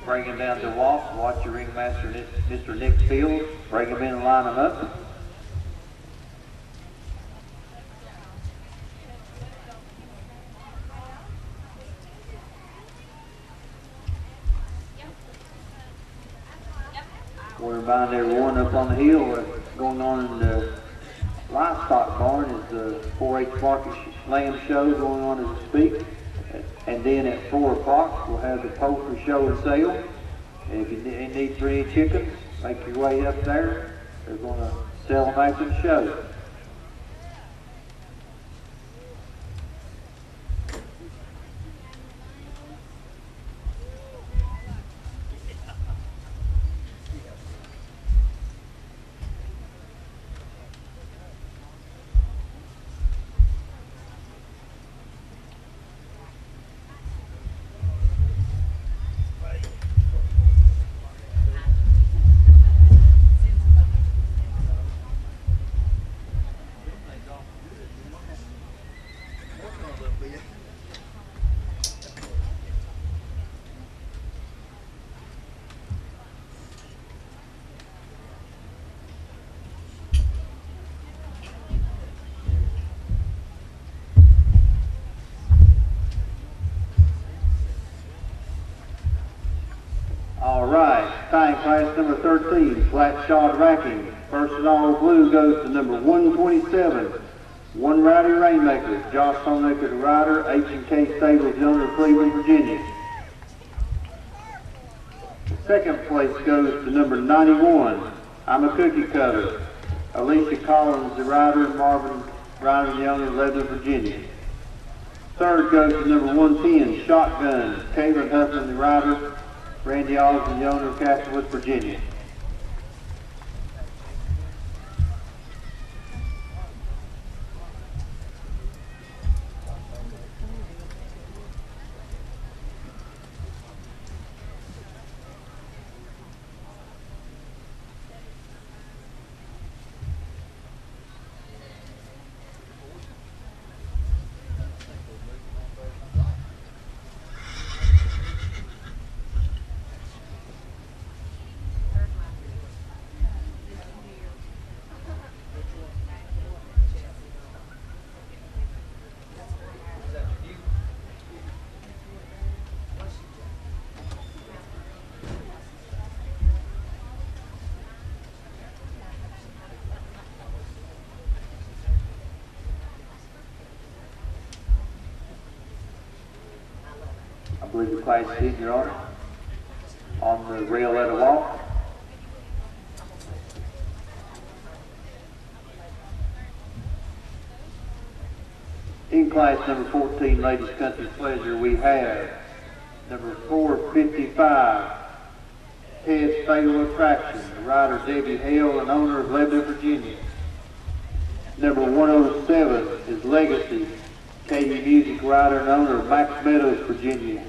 Bring him down to walk. Watch your ringmaster, Mr. Nick Fields. Bring him in and line him up. We're behind everyone up on the hill. What's going on in the livestock barn is the 4-H market lamb show going on as we speak. And then at 4 o'clock, we'll have the poultry show and sale. And if you need for any chickens, make your way up there. They're going to sell them after the show. All right, time class number 13, flat shod racking. First and all blue goes to number 127, One Rowdy Rainmaker, Josh Honecker, the rider, H&K Stables, Younger, Cleveland, Virginia. Second place goes to number 91, I'm a Cookie Cutter, Alicia Collins, the rider, Marvin Ryan Younger, Lebanon, Virginia. Third goes to number 110, Shotgun, Caleb Huffman, the rider, Randy Osmond, the owner of Castlewood, Virginia. I believe the class seat, Your Honor, on the rail at a walk. In class number 14, Ladies Country Pleasure, we have Number 455, Ted's Fatal Attraction, the rider Debbie Hale and owner of Lebanon, Virginia. Number 107 is Legacy, Katie Music rider and owner of Max Meadows, Virginia.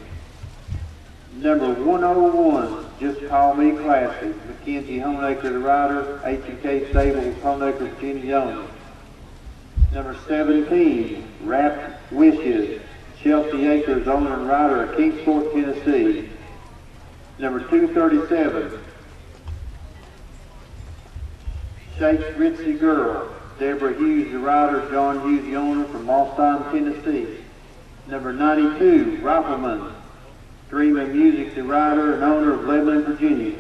Number 101, Just Call Me Classy, Mackenzie Homeacre, the rider, H&K Stables, Homeacre, Virginia owner. Number 17, Wrapped Wishes, Chelsea Acres, owner and rider of Kingsport, Tennessee. Number 237, Shake Ritzy Girl, Deborah Hughes, the rider, John Hughes, the owner, from Mossheim, Tennessee. Number 92, Rifleman, Dream of Music, the rider and owner of Lebanon, Virginia.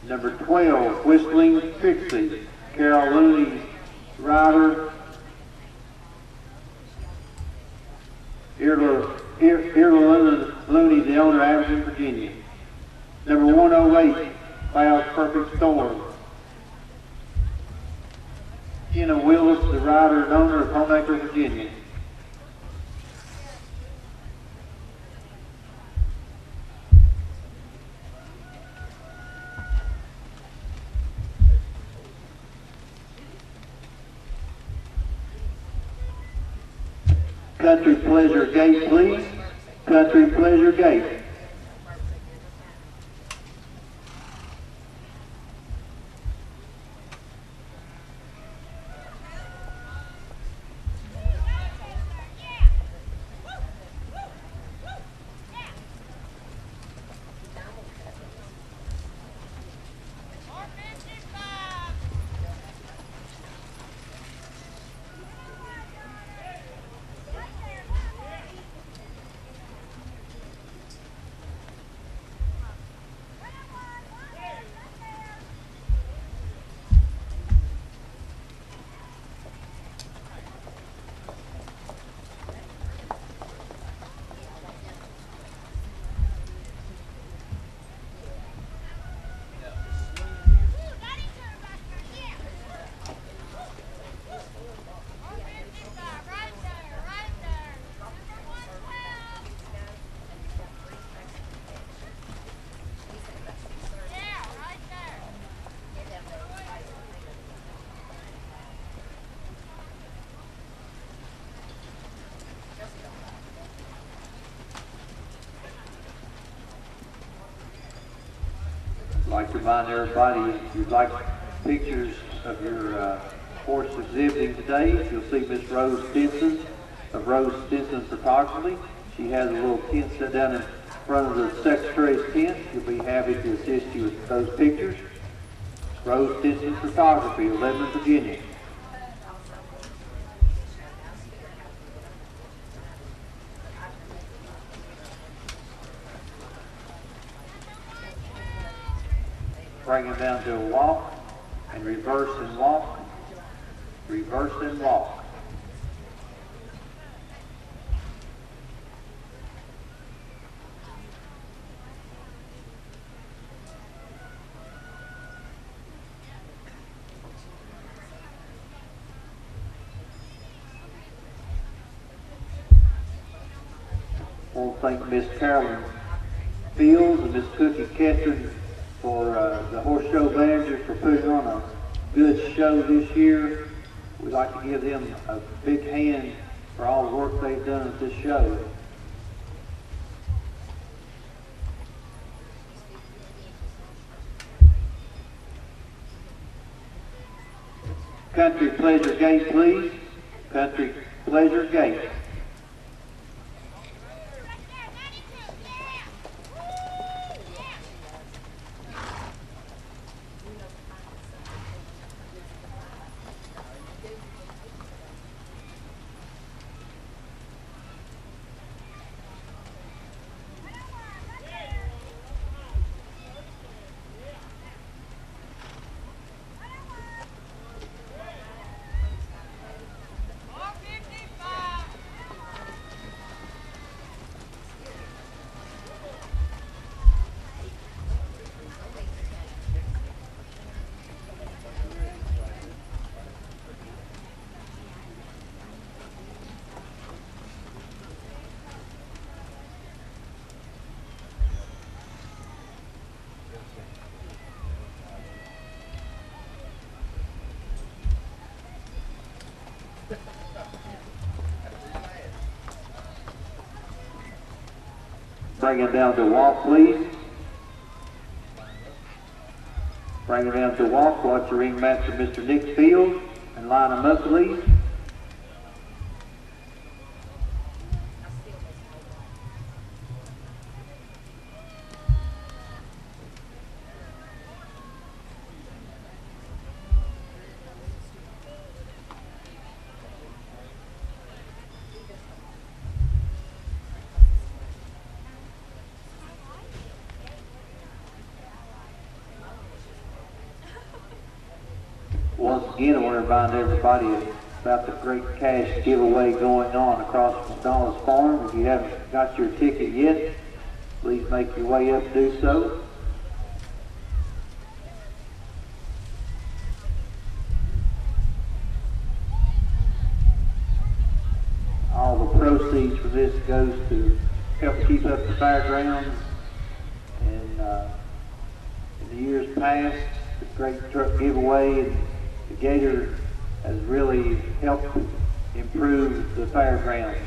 Number 12, Whistling Trixie, Carol Looney, rider, Irla Looney, the owner of Aberdeen, Virginia. Number 108, Cloud's Perfect Storm, Kenna Willis, the rider and owner of Homeacre, Virginia. Country Pleasure Gate, please. Country Pleasure Gate. I'd like to remind everybody, if you'd like pictures of your horse exhibiting today, you'll see Miss Rose Stinson of Rose Stinson Photography. She has a little tent set down in front of the Secretary's tent. She'll be happy to assist you with those pictures. Rose Stinson Photography, Lebanon, Virginia. Bring them down to a walk, and reverse and walk, reverse and walk. I want to thank Miss Carolyn Fields and Miss Cookie Ketron for the horse show managers for putting on a good show this year. We'd like to give them a big hand for all the work they've done at this show. Country Pleasure Gate, please. Country Pleasure Gate. Bring him down to walk, please. Bring him down to walk. Watch your ringmaster, Mr. Nick Fields, and line him up, please. Once again, I want to remind everybody about the great cash giveaway going on across McDonald's Farm. If you haven't got your ticket yet, please make your way up to do so. All the proceeds from this goes to help keep up the fairgrounds. And in the years past, the great truck giveaway and the Gator has really helped improve the fairgrounds.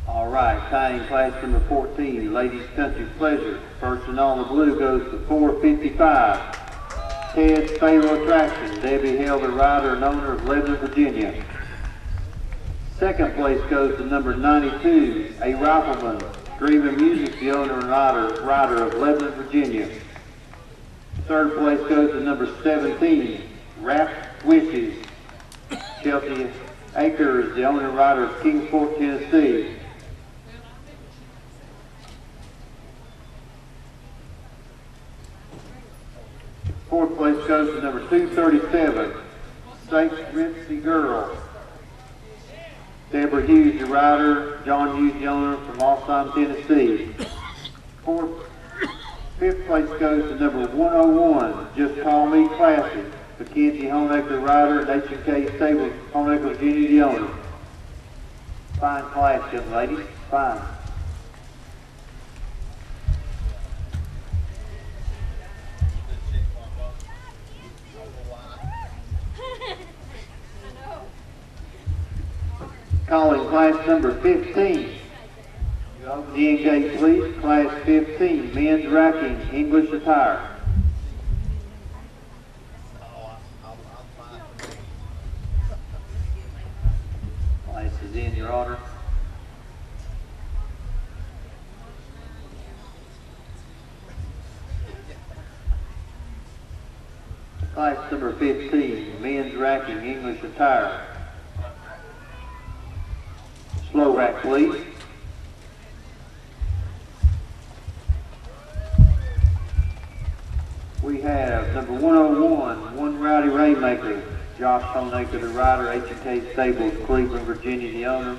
All right, tying class number 14, Ladies Country Pleasure. First in all the blue goes to 455. Ted's Fatal Attraction. Debbie Hale, the rider and owner of Lebanon, Virginia. Second place goes to number 92, A Rifleman. Dream of Music, the owner and rider of Lebanon, Virginia. Third place goes to number 17, Wrapped Wishes. Chelsea Akers, the owner and rider of Kingsport, Tennessee. Fourth place goes to number 237, St. Ritzy Girl. Deborah Hughes, the rider, John Hughes, the owner from Alstom, Tennessee. Fifth place goes to number 101, Just Call Me Classy. Mackenzie Honecker, the rider, and H&K Stables, Honecker, Virginia, the owner. Fine class, young ladies, fine. Calling class number 15. The engage, please. Class 15, men's racking, English attire. Class is in, Your Honor. Class number 15, men's racking, English attire. Slow rack, please. We have number 101, One Rowdy Rainmaker, Josh Honecker, the rider, H&K Stables, Cleveland, Virginia, the owner.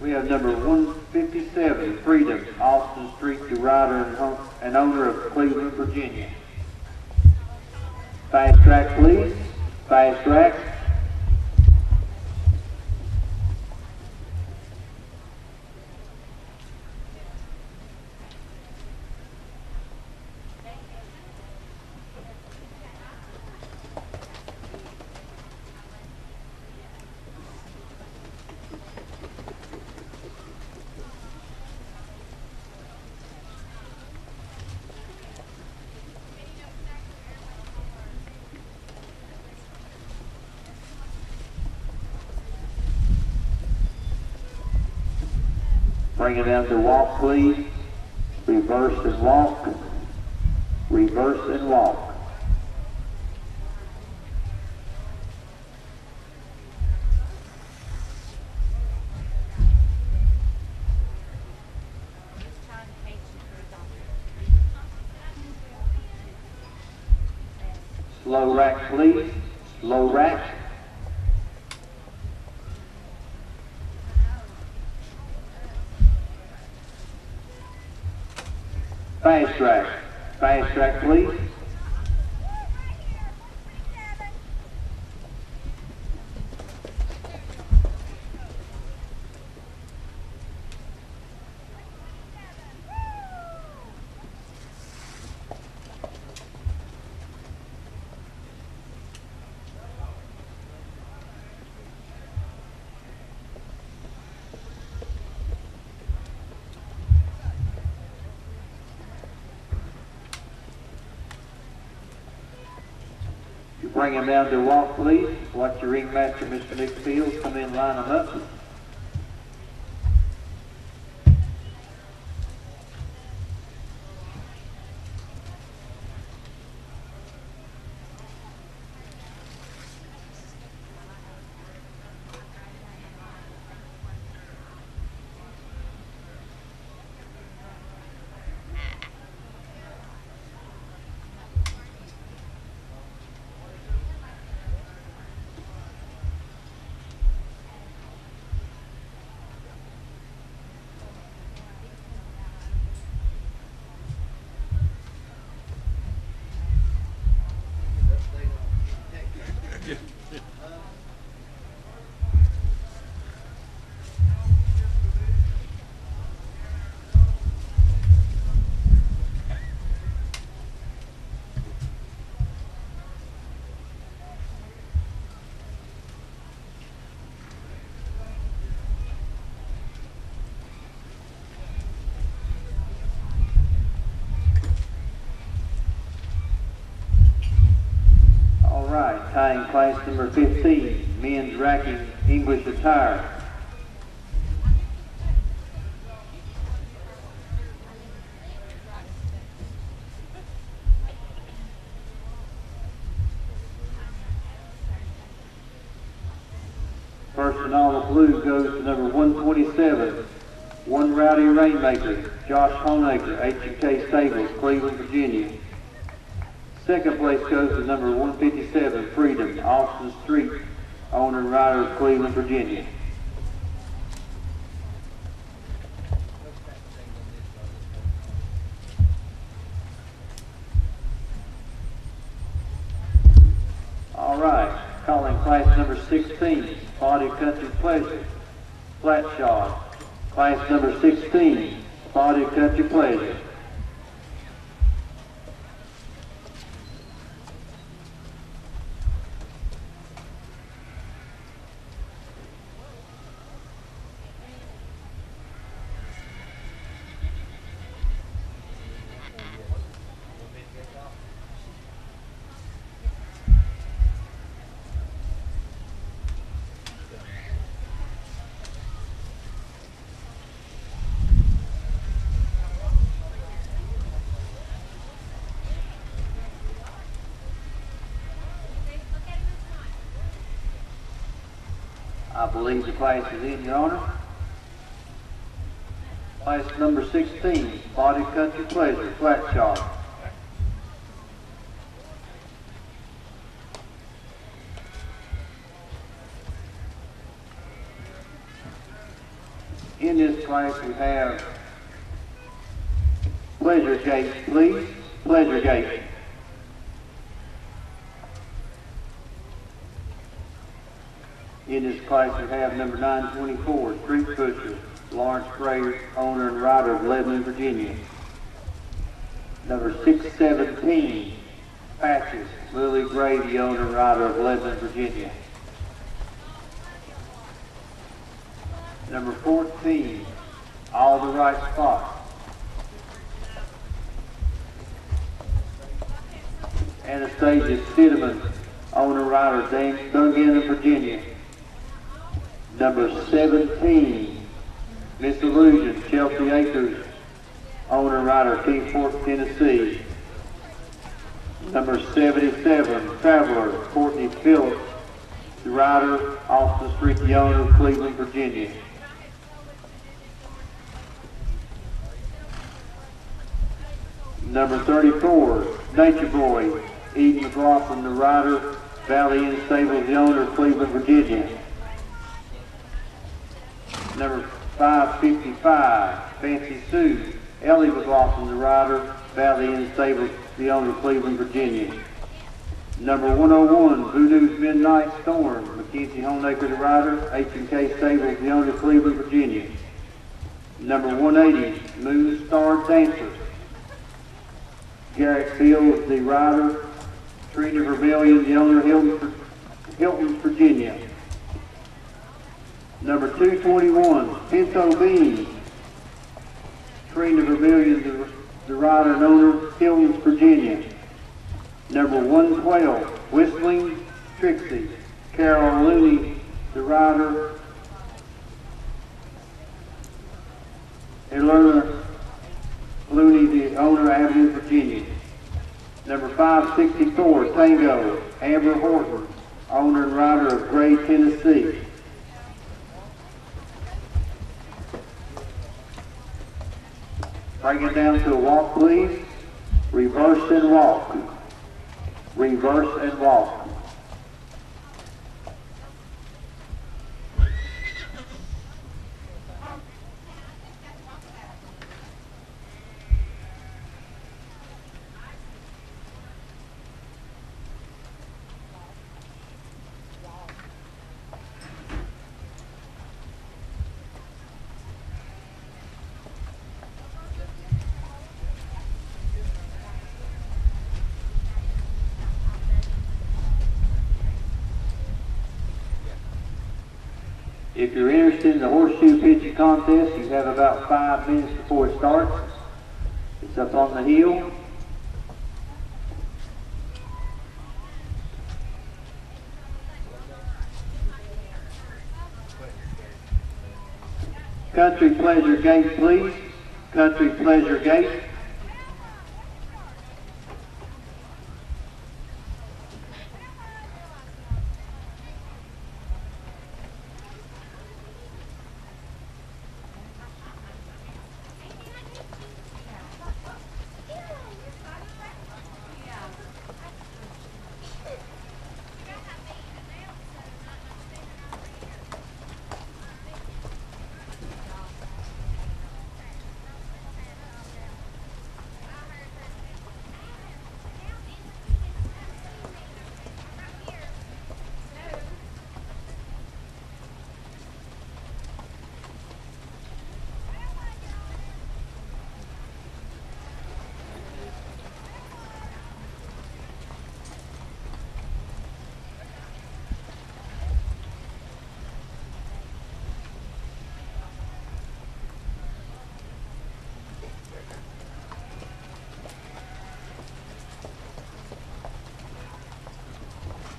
We have number 157, Freedom, Austin Street, the rider and owner of Cleveland, Virginia. Fast track, please. Fast track. Bring it down to walk, please. Reverse and walk. Reverse and walk. Slow rack, please. Slow rack. Fast rack. Fast rack, please. Bring them down to a walk, please. Watch your ringmaster, Mr. Nick Fields, come in, line them up. Tying class number 15, men's racking English attire. First and all, the blue goes to number 127, One Rowdy Rainmaker, Josh Honaker, H&K Stables, Cleveland, Virginia. Second place goes to number 157, Freedom, Austin Street, owner and rider of Cleveland, Virginia. All right, calling class number 16, Body Country Pleasure, Flatshod. Class number 16, Body Country Pleasure. I believe the class is in, Your Honor. Class number 16, Body Country Pleasure, Flatshod. In this class we have Pleasure Gate, please. Pleasure Gate. In this class we have number 924, Street Pusher, Lawrence Gray, owner and rider of Lebanon, Virginia. Number 617, Patches, Lily Gray, the owner and rider of Lebanon, Virginia. Number 14, All the Right Spots. Anastasia Stidman, owner and rider of Dungan, Virginia. Number 17, Miss Illusion, Chelsea Acres, owner and rider, Kingsport, Tennessee. Number 77, Traveler, Courtney Phillips, the rider, Austin Street, the owner, Cleveland, Virginia. Number 34, Nature Boy, Eden McLaughlin, the rider, Valley Inn Stables, the owner, Cleveland, Virginia. Number 555, Fancy Sue, Ellie McLaughlin, the rider, Valley Inn Stables, the owner, Cleveland, Virginia. Number 101, Voodoo's Midnight Storm, Mackenzie Homeacre, the rider, H&K Stables, the owner, Cleveland, Virginia. Number 180, Moon Star Dancer, Garrett Fields, the rider, Trina Vermillion, the owner, Hilton, Virginia. Number 221, Pinto Beans, Trina Vermillion, the rider and owner, Hilton, Virginia. Number 112, Whistling Trixie, Carol Looney, the rider, Lerner Looney, the owner, Avenue, Virginia. Number 564, Tango, Amber Horton, owner and rider of Gray, Tennessee. Bring it down to a walk, please. Reverse and walk. Reverse and walk. If you're interested in the horseshoe pitching contest, you have about 5 minutes before it starts. It's up on the hill. Country Pleasure Gate, please. Country Pleasure Gate.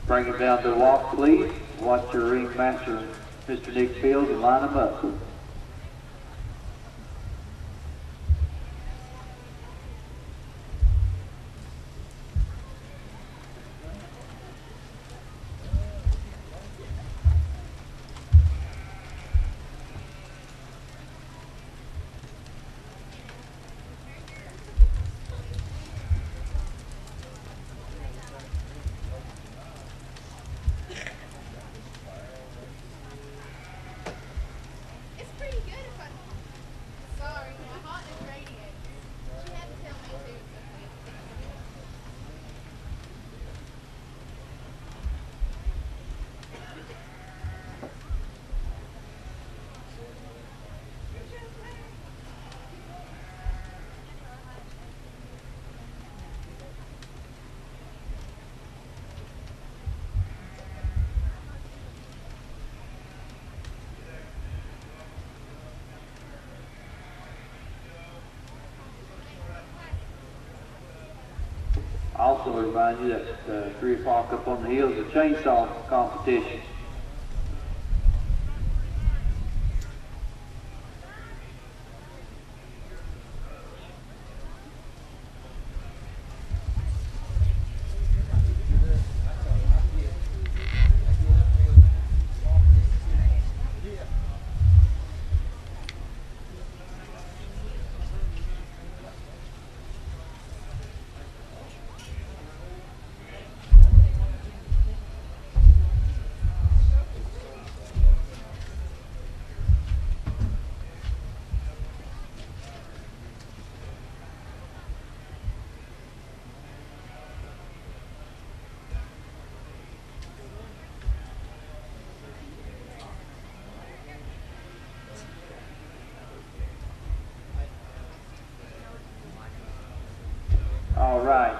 Bring them down to the walk, please. Watch your ringmaster, Mr. Nick Fields, and line them up. Also remind you that 3 o'clock up on the hill is a chainsaw competition.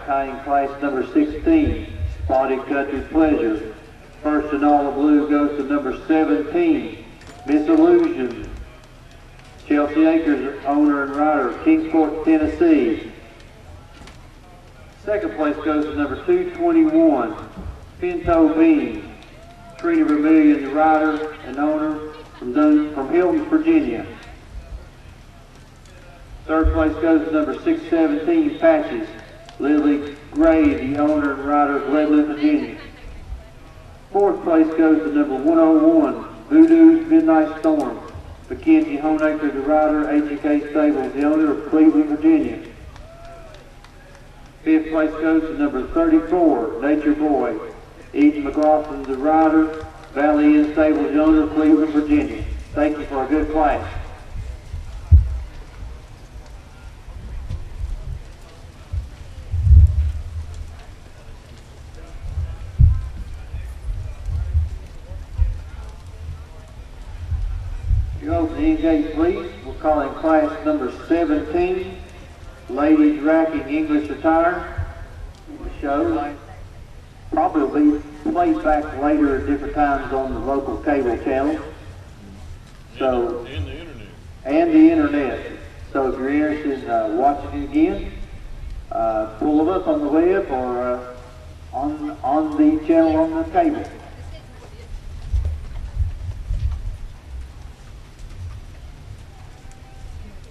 tying class number 16, Spotted Country Pleasure. First in all the blue goes to number 17, Miss Illusion. Chelsea Acres, owner and rider, Kingsport, Tennessee. Second place goes to number 221, Pinto Bean. Trina Vermillion, the rider and owner from Hilton, Virginia. Third place goes to number 617, Patches. Lily Gray, the owner and rider of Lebanon, Virginia. Fourth place goes to number 101, Voodoo's Midnight Storm. Mackenzie Honeacre, the rider, H&K Stables, the owner of Cleveland, Virginia. Fifth place goes to number 34, Nature Boy. Eden McLaughlin, the rider, Valley Inn Stables, the owner of Cleveland, Virginia. Thank you for a good class. You open the in-gate, please. We're calling class number 17, Ladies Racking English Attire. The show probably will be played back later at different times on the local cable channel. So, And the internet. And the internet. So if you're interested in watching it again, pull of us on the web or on the channel on the cable.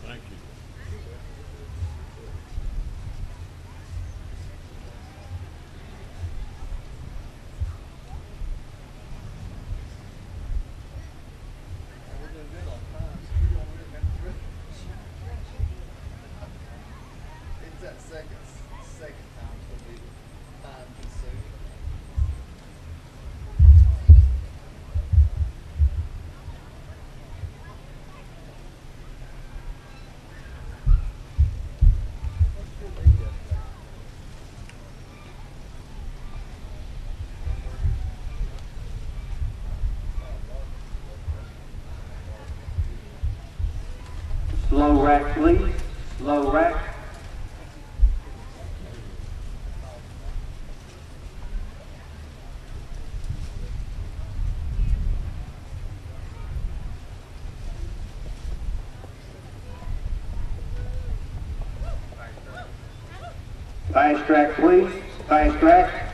Thank you. It's that second time will be time consuming. Slow rack, please. Slow rack. Fast track, please. Fast track.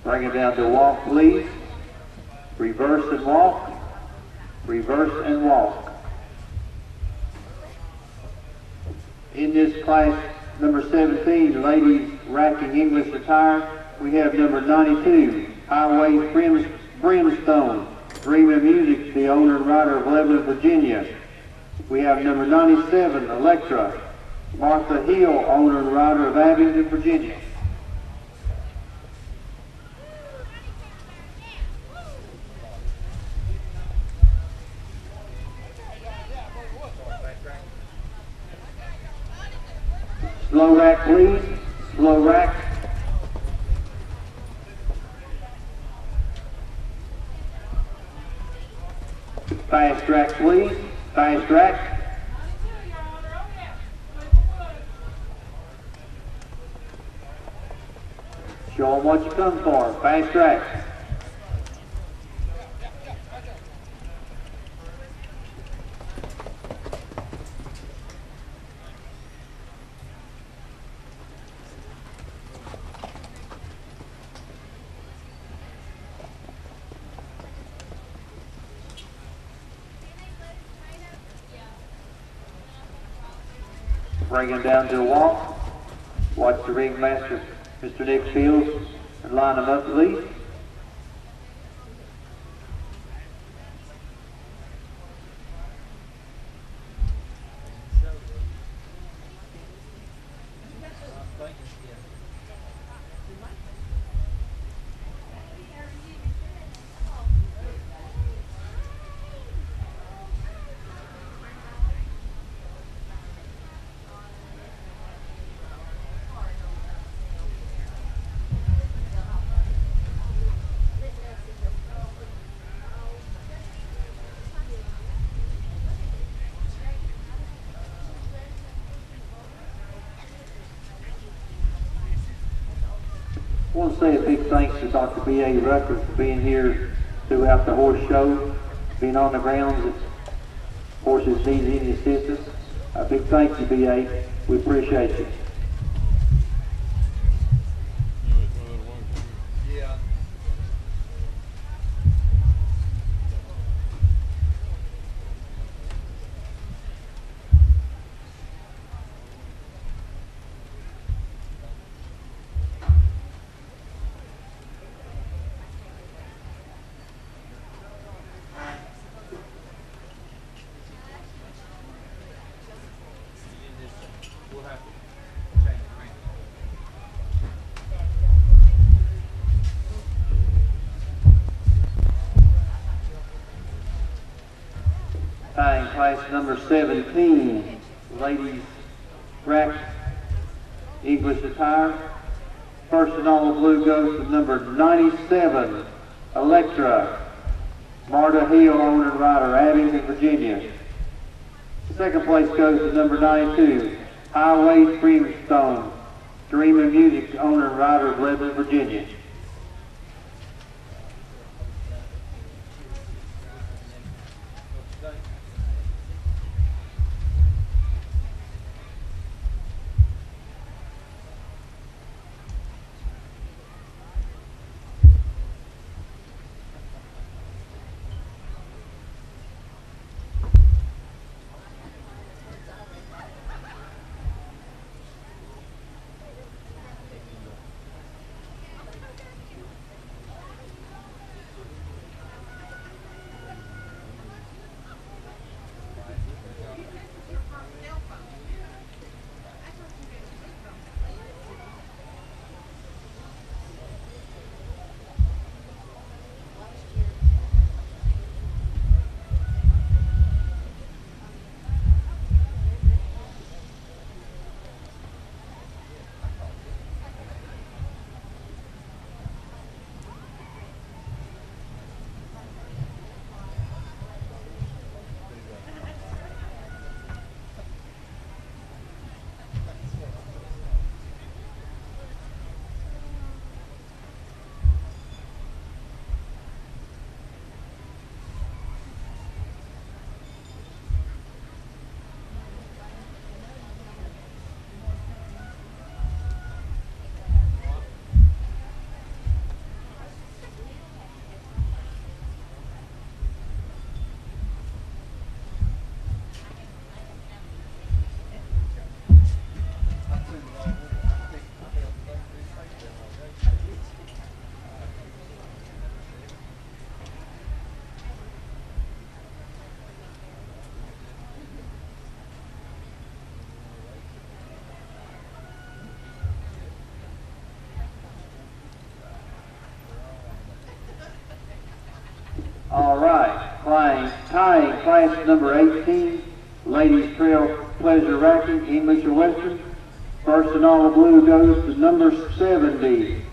Bring it down to walk, please. Reverse and walk. Reverse and walk. In this class, number 17, Ladies Racking English Attire, we have number 92, Highway Brimstone. Dream of Music, the owner and rider of Lebanon, Virginia. We have number 97, Electra. Martha Hill, owner and rider of Abingdon, Virginia. Slow rack, please. Slow rack. Fast track, please. Fast track. Show them what you come for. Fast track. Bring him down to a walk. Watch the ringmaster, Mr. Nick Fields, and line him up, please. I want to say a big thanks to Dr. B.A. Rucker for being here throughout the horse show, being on the grounds if horses need any assistance. A big thank you, B.A. We appreciate you. Yeah. We'll have to change the ring. Tying class number 17, ladies rack English attire. First in all the blue goes to number 97, Electra, Marta Hill, owner and rider, Abington, Virginia. Second place goes to number 92, Highway Creamstone, Dream of Music, owner and rider of Lebanon, Virginia. All right, tying class number 18, ladies trail pleasure racking, English or Western. First in all the blue goes to number 70,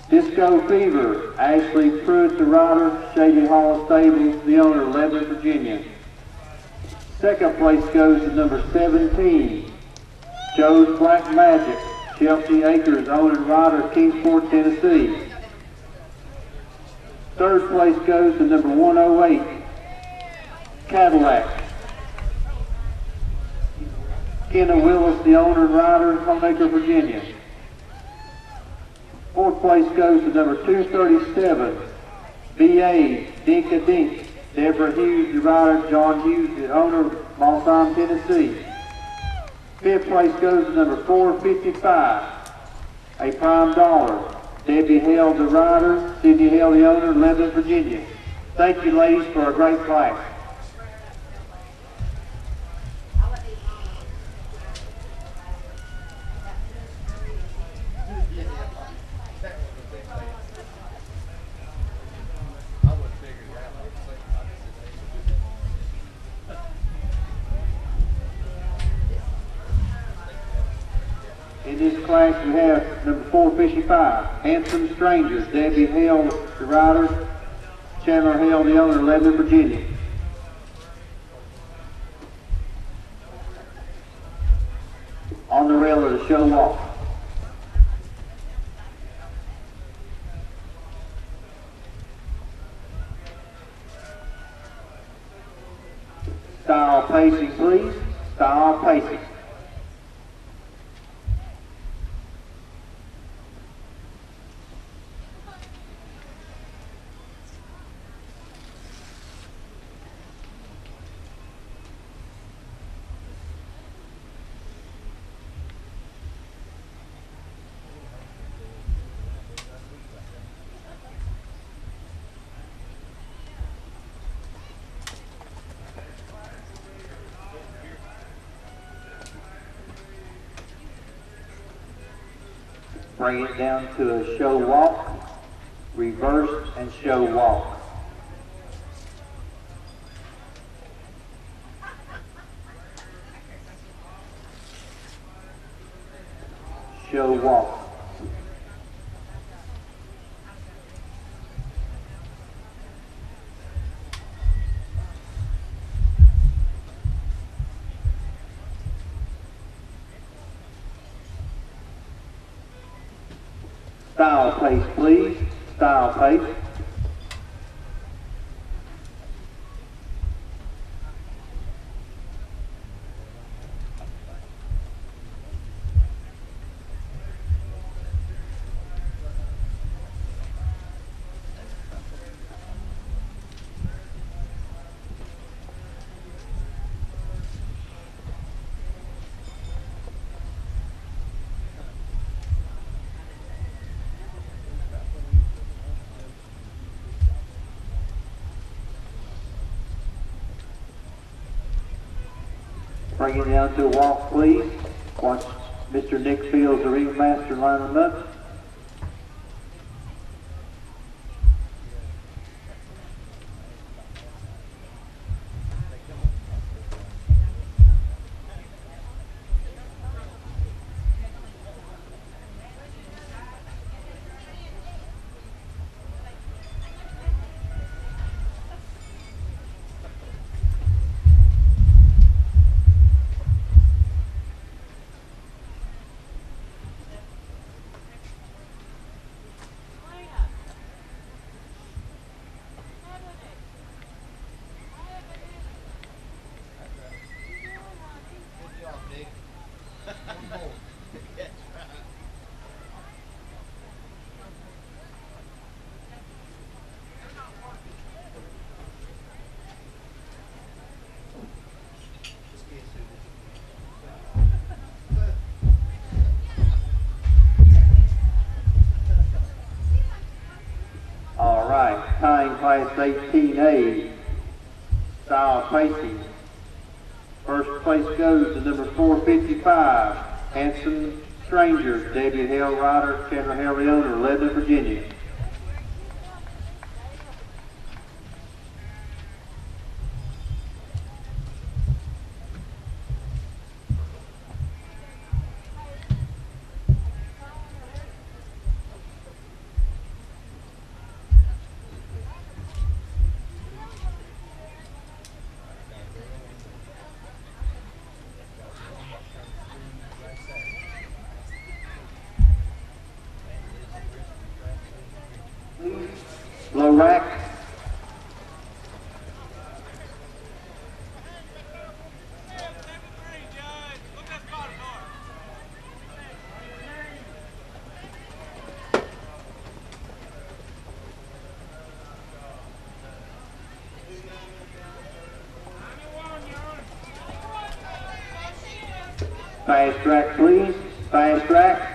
Disco Fever, Ashley Pruitt, the rider, Shady Hall Stables, the owner, Lebanon, Virginia. Second place goes to number 17, Joe's Black Magic, Chelsea Acres, owner and rider, Kingsport, Tennessee. Third place goes to number 108, Cadillac, Kenna Willis, the owner and rider, Homemaker, Virginia. Fourth place goes to number 237, B.A. Dinka Dink, Deborah Hughes, the rider, John Hughes, the owner, Malsheim, Tennessee. Fifth place goes to number 455, A Prime Dollar, Debbie Hale, the rider, Sidney Hale, the owner, Lebanon, Virginia. Thank you, ladies, for a great class. In this class, we have number 455, Handsome Strangers, Debbie Hale, the rider, Chandler Hale, the owner, Lebanon, Virginia. On the rail of the show walk. pacing, please. Style pacing. Bring it down to a show walk, reverse and show walk. Show walk. Style pace, please. Style pace. Bring it down to a walk, please. Watch Mr. Nick Fields, the ringmaster, line them up. All right, tying class 18A, style pacing. First place goes to number 455, Hanson Strangers, Debbie Hale Ryder, Chandler Haley owner, Lebanon, Virginia. Low rack. Fast track, please. Fast track.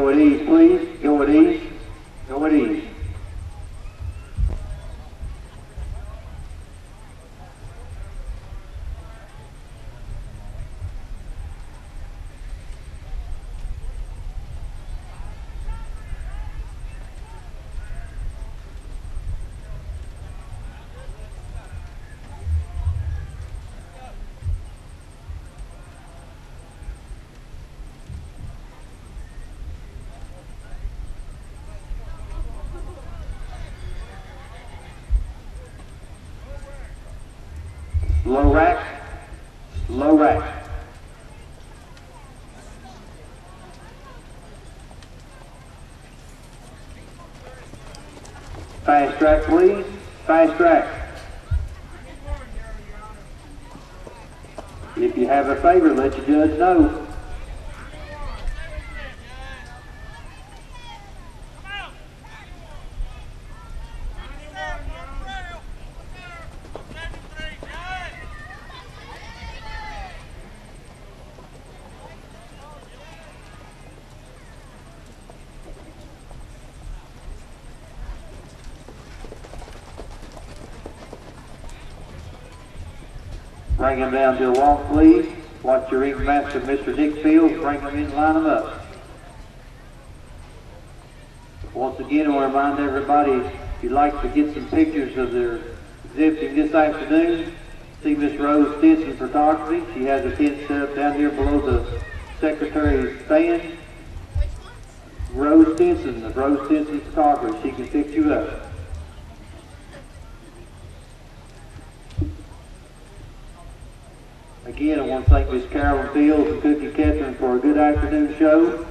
Go at ease, please. Go at ease. Go at ease. Low rack, low rack. Fast track, please. Fast track. If you have a favor, let your judge know. Bring him down to a walk, please. Watch your ring master, Mr. Dick Fields. Bring him in, line them up. Once again, I want to remind everybody, if you'd like to get some pictures of their exhibiting this afternoon, see Miss Rose Stinson Photography. She has a tent set up down here below the Secretary's stand. Rose Stinson of Rose Stinson Photography. She can fix you up. Again, I want to thank Miss Carolyn Fields and Cookie Catherine for a good afternoon show.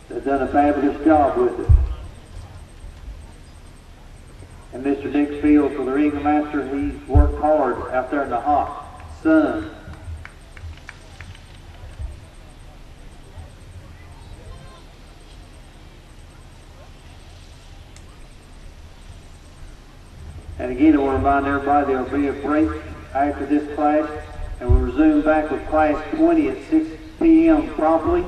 They've done a fabulous job with it. And Mr. Dick Fields for the ring master, he's worked hard out there in the hot sun. And again, I want to remind everybody there will be a break after this class, and we'll resume back with class 20 at 6 p.m. promptly.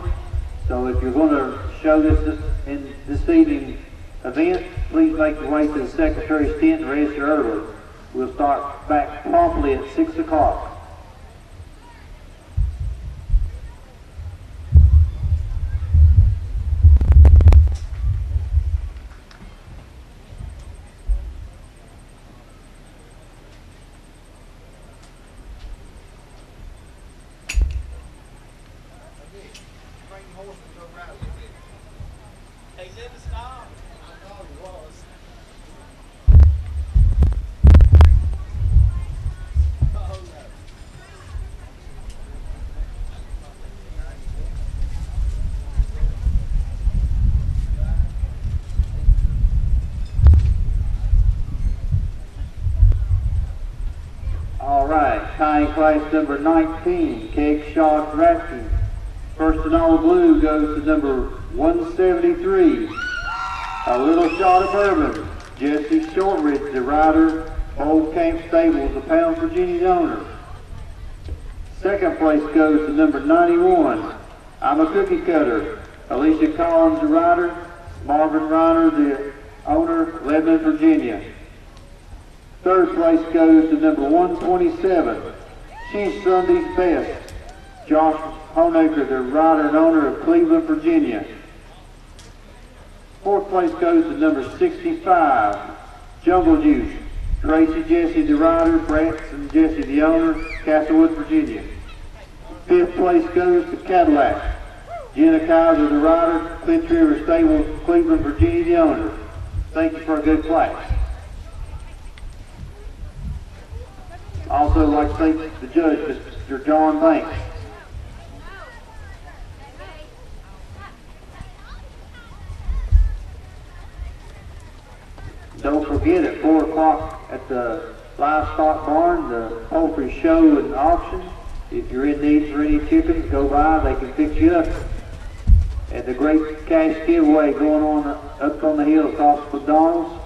So if you're going to show this in this evening event, please make your way to the Secretary's tent and register early. We'll start back promptly at 6 o'clock. Tying class number 19, keg shot drafting. First and all blue goes to number 173. A little shot of bourbon. Jesse Shortridge, the rider, Old Camp Stables, the Pound, Virginia owner. Second place goes to number 91. I'm a Cookie Cutter. Alicia Collins, the rider. Marvin Reiner, the owner, Lebanon, Virginia. Third place goes to number 127. She's Sunday's Best. Josh Honaker, the rider and owner of Cleveland, Virginia. Fourth place goes to number 65. Jungle Juice. Tracy Jesse, the rider. Branson Jesse, the owner. Castlewood, Virginia. Fifth place goes to Cadillac. Jenna Kaiser, the rider. Clinch River Stables, Cleveland, Virginia, the owner. Thank you for a good class. Also, I'd like to thank the judge, Mr. John Banks. Don't forget at 4 o'clock at the livestock barn, the poultry show and auction. If you're in need for any chickens, go by, they can fix you up. And the great cash giveaway going on up on the hill across McDonald's.